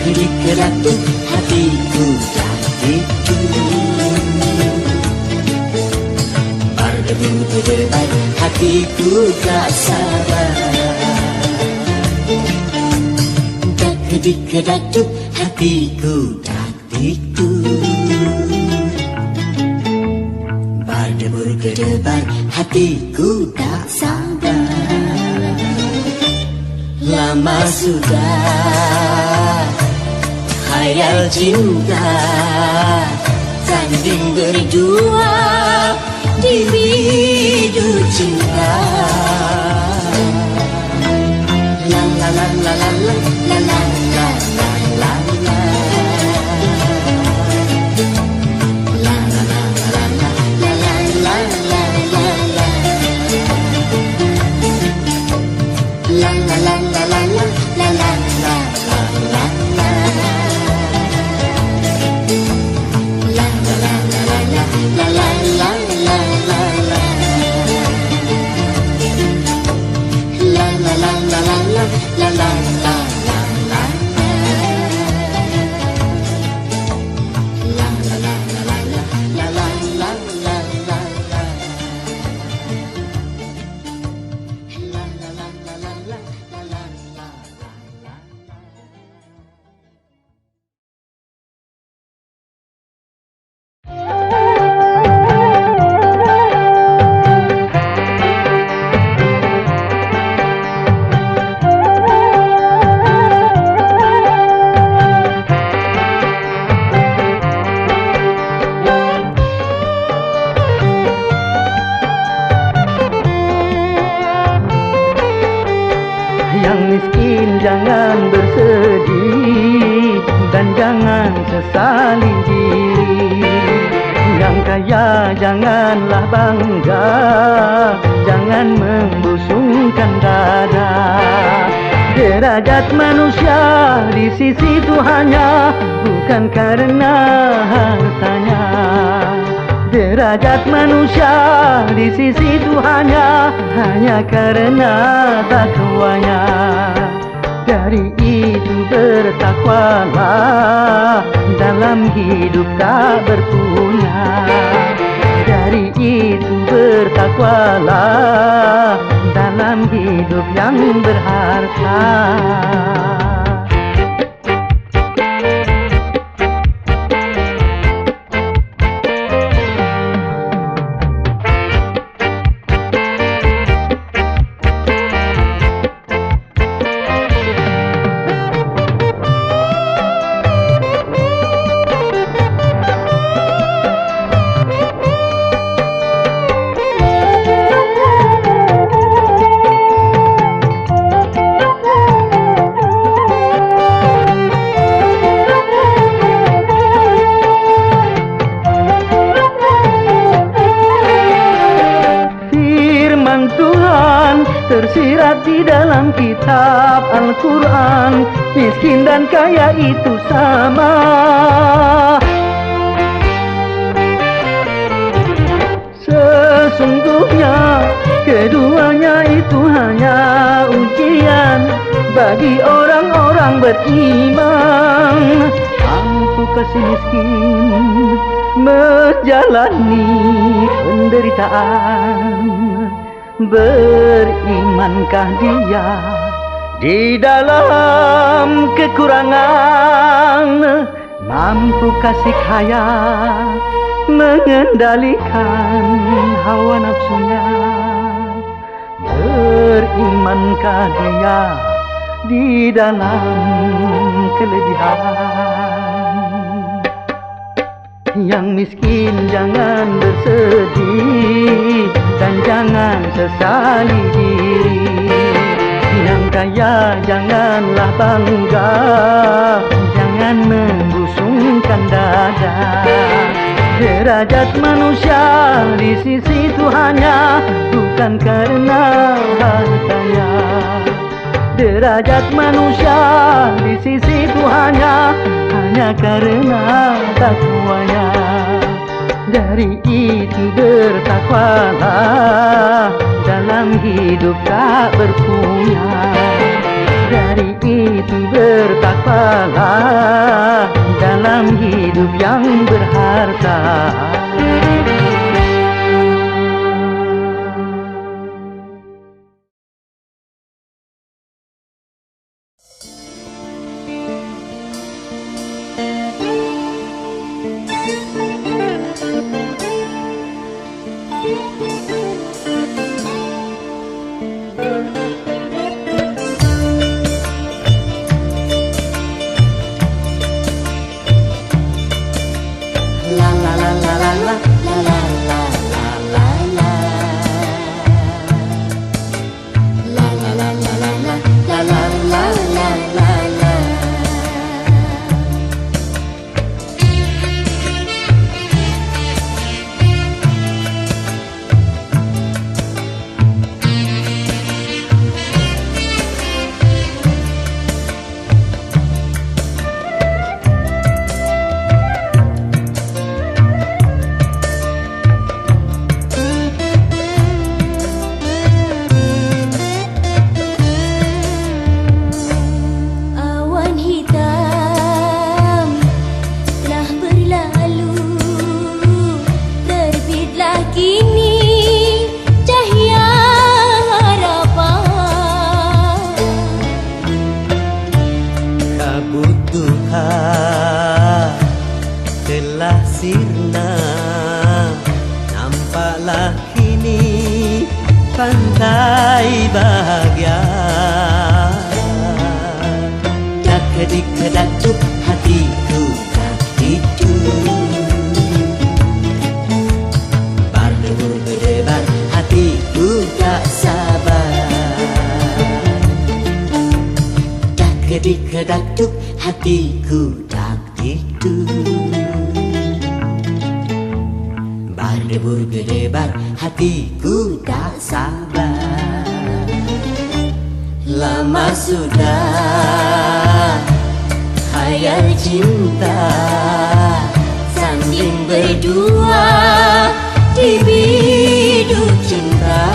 B: Kedik kedatuk hatiku hatiku, berdebur berdebar hatiku
C: hatiku tak sabar. Dak kedik kedaduk hatiku dak dikduk. Berdebur kedebar hatiku tak sabar. Lama sudah khayal cinta tanding berdua di bidu cinta. La la la la la la la la la la la. La la la la la la la la la la. La la la la la la la la la la la. La la la la la la la la la la la. La la la la la la la la la la la. La la la la la la la la la la la. La la la la la la la la la.
B: Yang miskin jangan bersedih dan jangan sesali diri. Yang kaya janganlah bangga, jangan membusungkan dada. Derajat manusia di sisi Tuhannya bukan karena hartanya. Derajat manusia di sisi Tuhannya hanya karena takwanya. Dari itu bertakwalah dalam hidup tak berpunya. Dari itu bertakwalah dalam hidup yang berharta. Tersirat di dalam kitab Al-Quran, miskin dan kaya itu sama. Sesungguhnya keduanya itu hanya ujian bagi orang-orang beriman. Mampukah si miskin menjalani penderitaan? Berimankah dia di dalam kekurangan? Mampukah si kaya mengendalikan hawa nafsunya? Berimankah dia di dalam kelebihan? Yang miskin jangan bersedih dan jangan sesali diri. Yang kaya janganlah bangga, jangan membusungkan dada. Derajat manusia di sisi Tuhannya bukan karena hartanya. Derajat manusia di sisi Tuhannya hanya karena takwanya. Dari itu bertakwalah dalam hidup tak berpunya. Dari itu bertakwalah dalam hidup yang berharta.
C: kedik kedak duk hatiku dak dikduk. Berdebur gedebar hatiku tak sabar. Lama sudah khayal cinta sanding berdua di biduk cinta.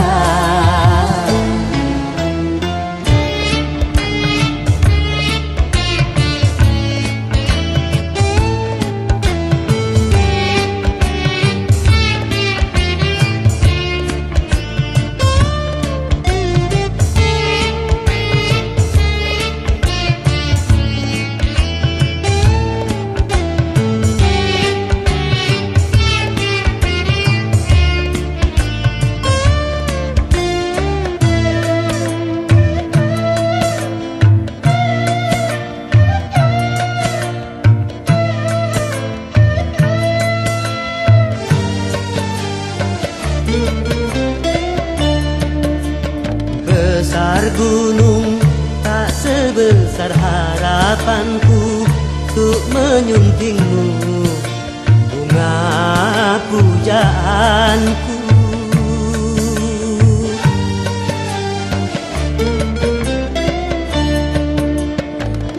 B: Besar gunung tak sebesar harapanku untuk menyuntingmu, bunga pujaanku.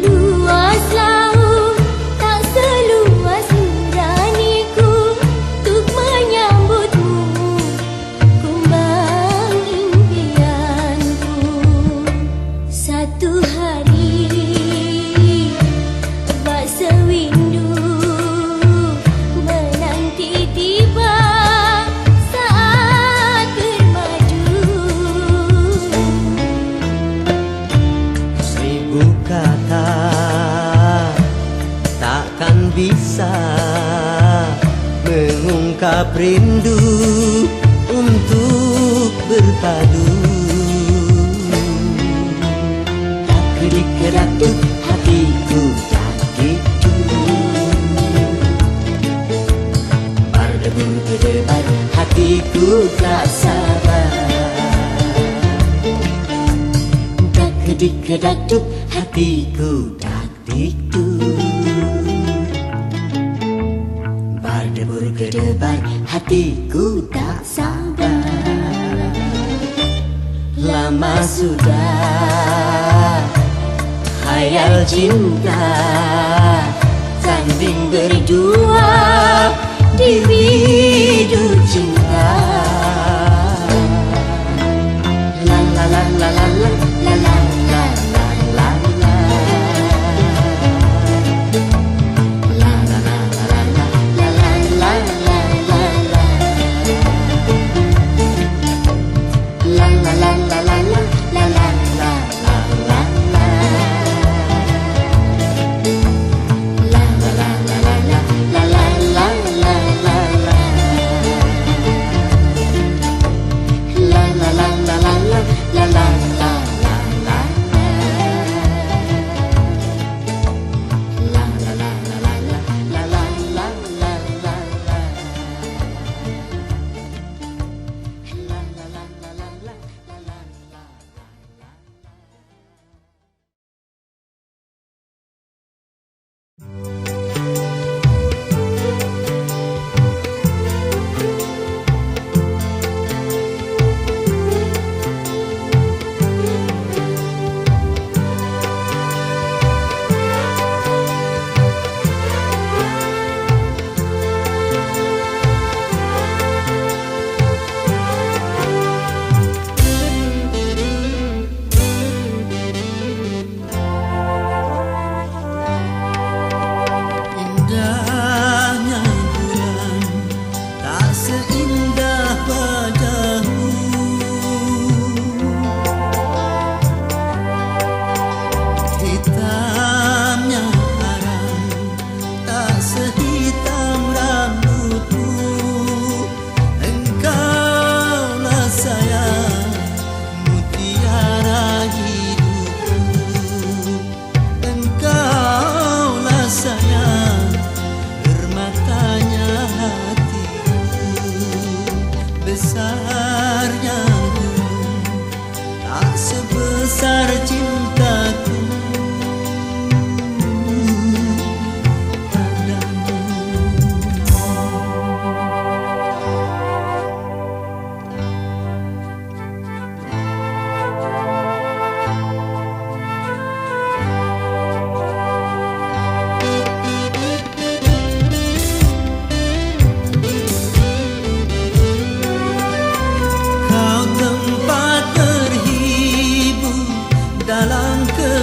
A: Luas laut tak seluas nuraniku untuk menyambutmu, kumbang impianku. Satu hari bak sewindu menanti tiba saat bermadu.
B: Seribu kata takkan bisa mengungkap rindu untuk berpadu. Tak kedik-kedak duk hatiku tak dikduk. Berdebur gedebar hatiku tak sabar. Tak kedik-kedak duk hatiku tak dikduk. Berdebur gedebar hatiku tak sabar. Lama sudah khayal cinta sanding berdua di biduk cinta. La la la la la la la la la la la la. La la la la la la la la la la la. La la la la la la la la la la la. La la la la la la la la la la la.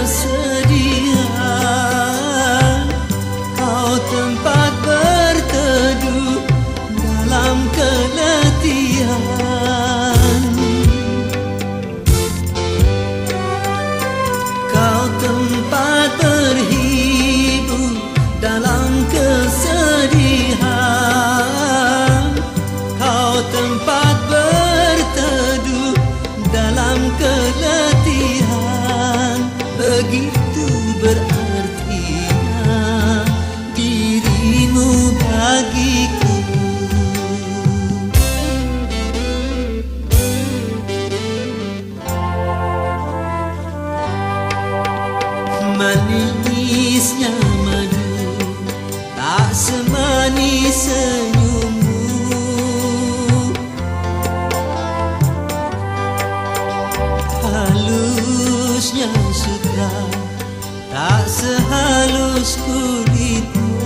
B: kesedihan, kau tempat berteduh dalam keletihan. Kau tempat berhibur dalam kesedihan, kau tempat berteduh dalam keletihan. Begitu berartinya dirimu bagiku. Manisnya madu tak semanis senyummu, halusnya sutra tak sehalus kulitmu.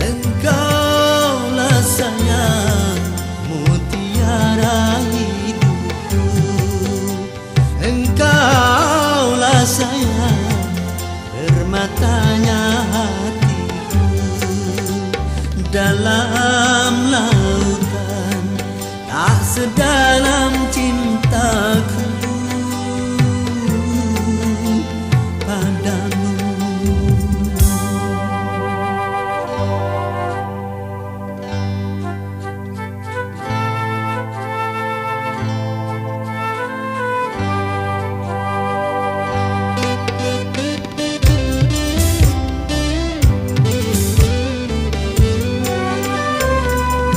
B: Engkaulah sayang mutiara hidupku, engkaulah sayang permatanya hatiku. Dalam lautan tak sedalam cintaku padamu.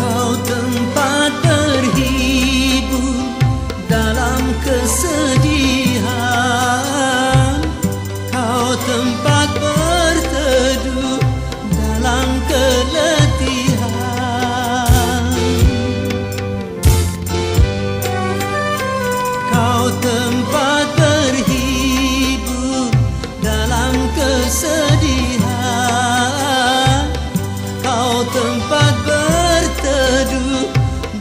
B: Kau tempat berhibur dalam kesedihan, kau tempat berteduh dalam keletihan. Kau tempat berhibur dalam kesedihan, kau tempat berteduh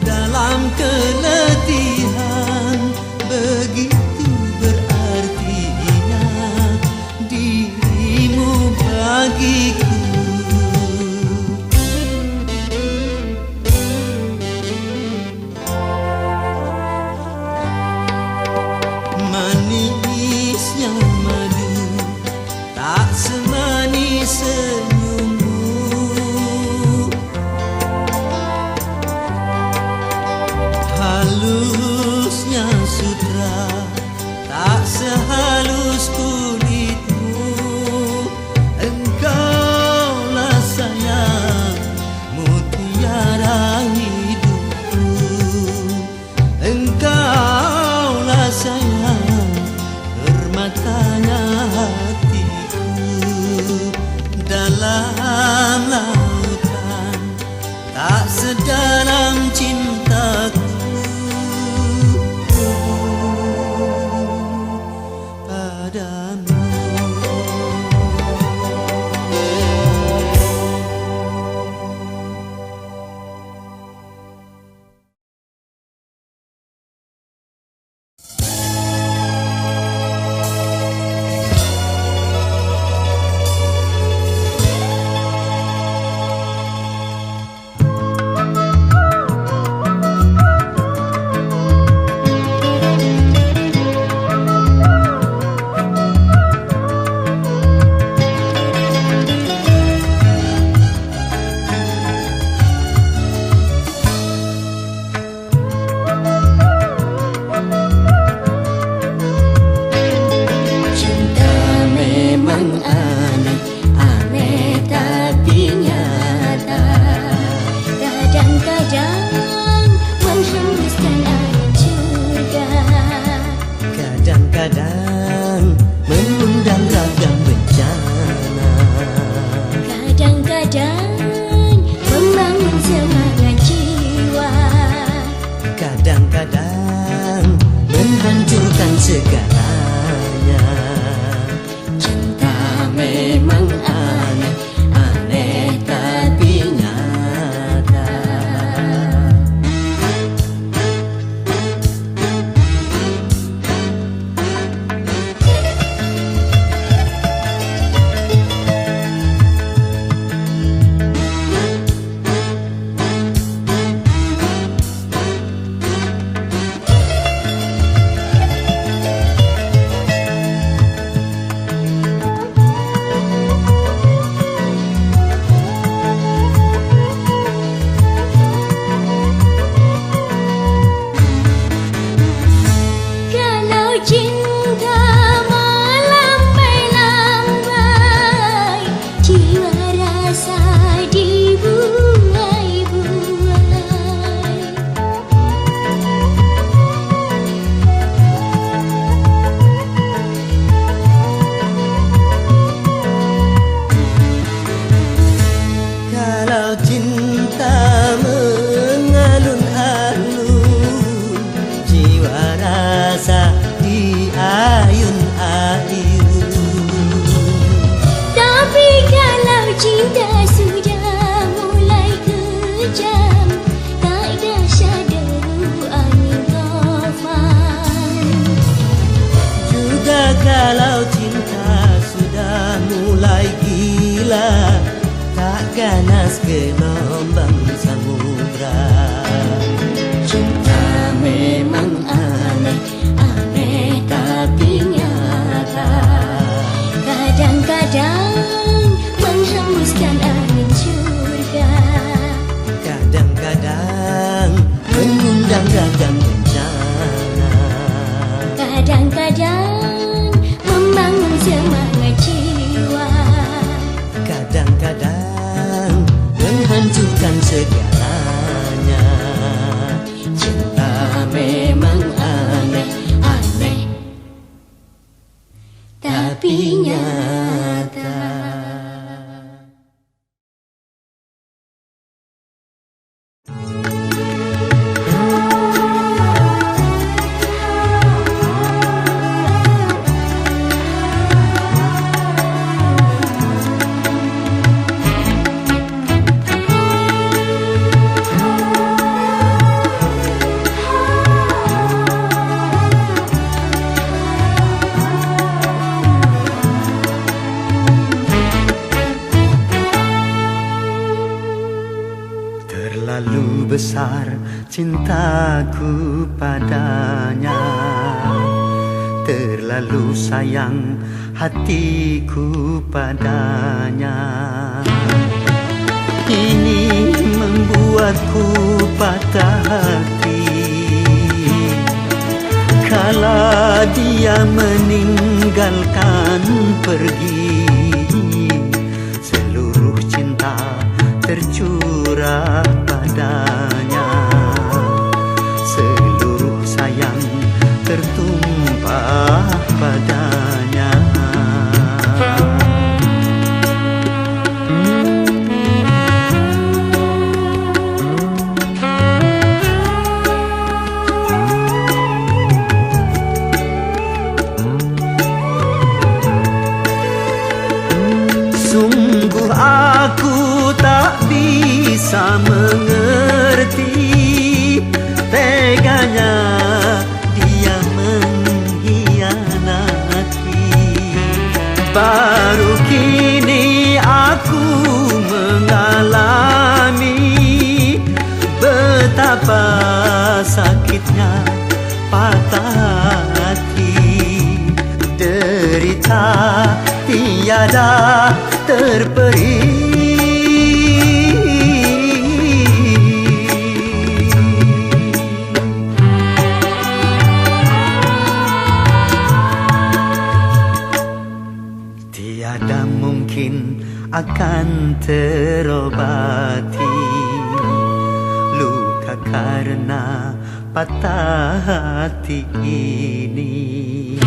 B: dalam keletihan. Begitu berartinya dirimu bagiku. Manisnya madu tak semanis senyummu, halusnya sutra tak sehalus kulitmu. Engkaulah sayang mutiara hidupku, engkaulah sayang permatanya hatiku. Dalam lautan tak sedalam cintaku padamu. Kadang-kadang mengundang ragam bencana,
C: kadang-kadang membangun semangat jiwa,
B: kadang-kadang menghancurkan segalanya.
C: cinta memang aneh, aneh tapi nyata.
A: cinta sudah mulai kejam, tak dahsyat deru angin tofan.
B: Juga kalau cinta sudah mulai gila, tak ganas gelombang samudra.
A: Cinta memang aneh, aneh tapi nyata. Kadang-kadang menghembuskan angin surga,
B: Kadang-kadang mengundang ragam bencana.
A: kadang-kadang membangun semangat jiwa.
B: Kadang-kadang menghancurkan segalanya.
A: Cinta memang aneh, aneh tapi nyata.
B: Terlalu besar cintaku padanya, terlalu sayang hatiku padanya. Ini membuatku patah hati kala dia meninggalkan pergi. Seluruh cinta tercurah padanya, seluruh sayang tertumpah padanya. Sungguh aku tak bisa mengerti teganya dia mengkhianati. Baru kini aku mengalami betapa sakitnya patah hati. Derita tiada terperi. Tiada mungkin akan terobati luka karena patah hati ini,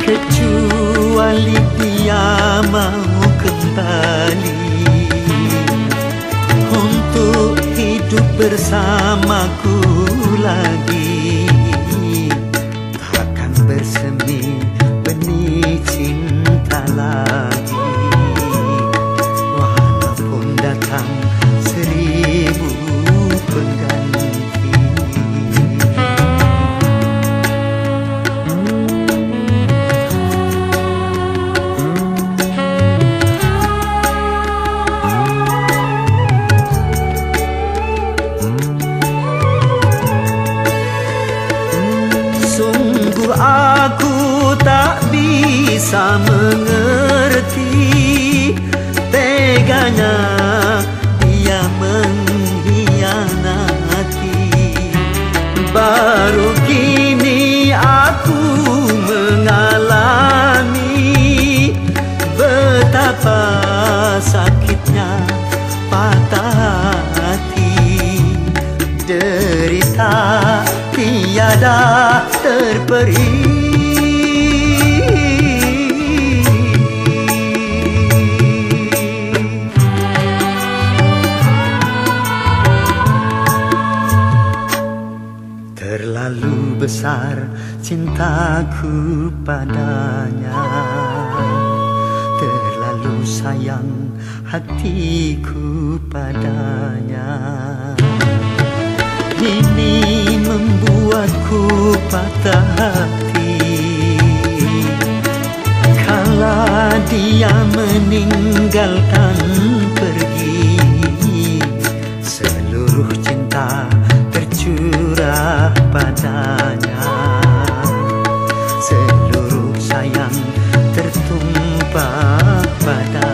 B: kecuali dia mau kembali untuk hidup bersamaku lagi. Takkan bersemi benih cinta lagi, walaupun datang 1000 pengganti. Sungguh aku tak bisa mengerti teganya dia mengkhianati. Baru kini aku mengalami betapa sakitnya patah hati. Derita tiada terperi. Terlalu besar cintaku padanya, terlalu sayang hatiku padanya. Ini membuatku patah hati kala dia meninggalkan pergi. Seluruh cinta tercurah padanya, seluruh sayang tertumpah padanya.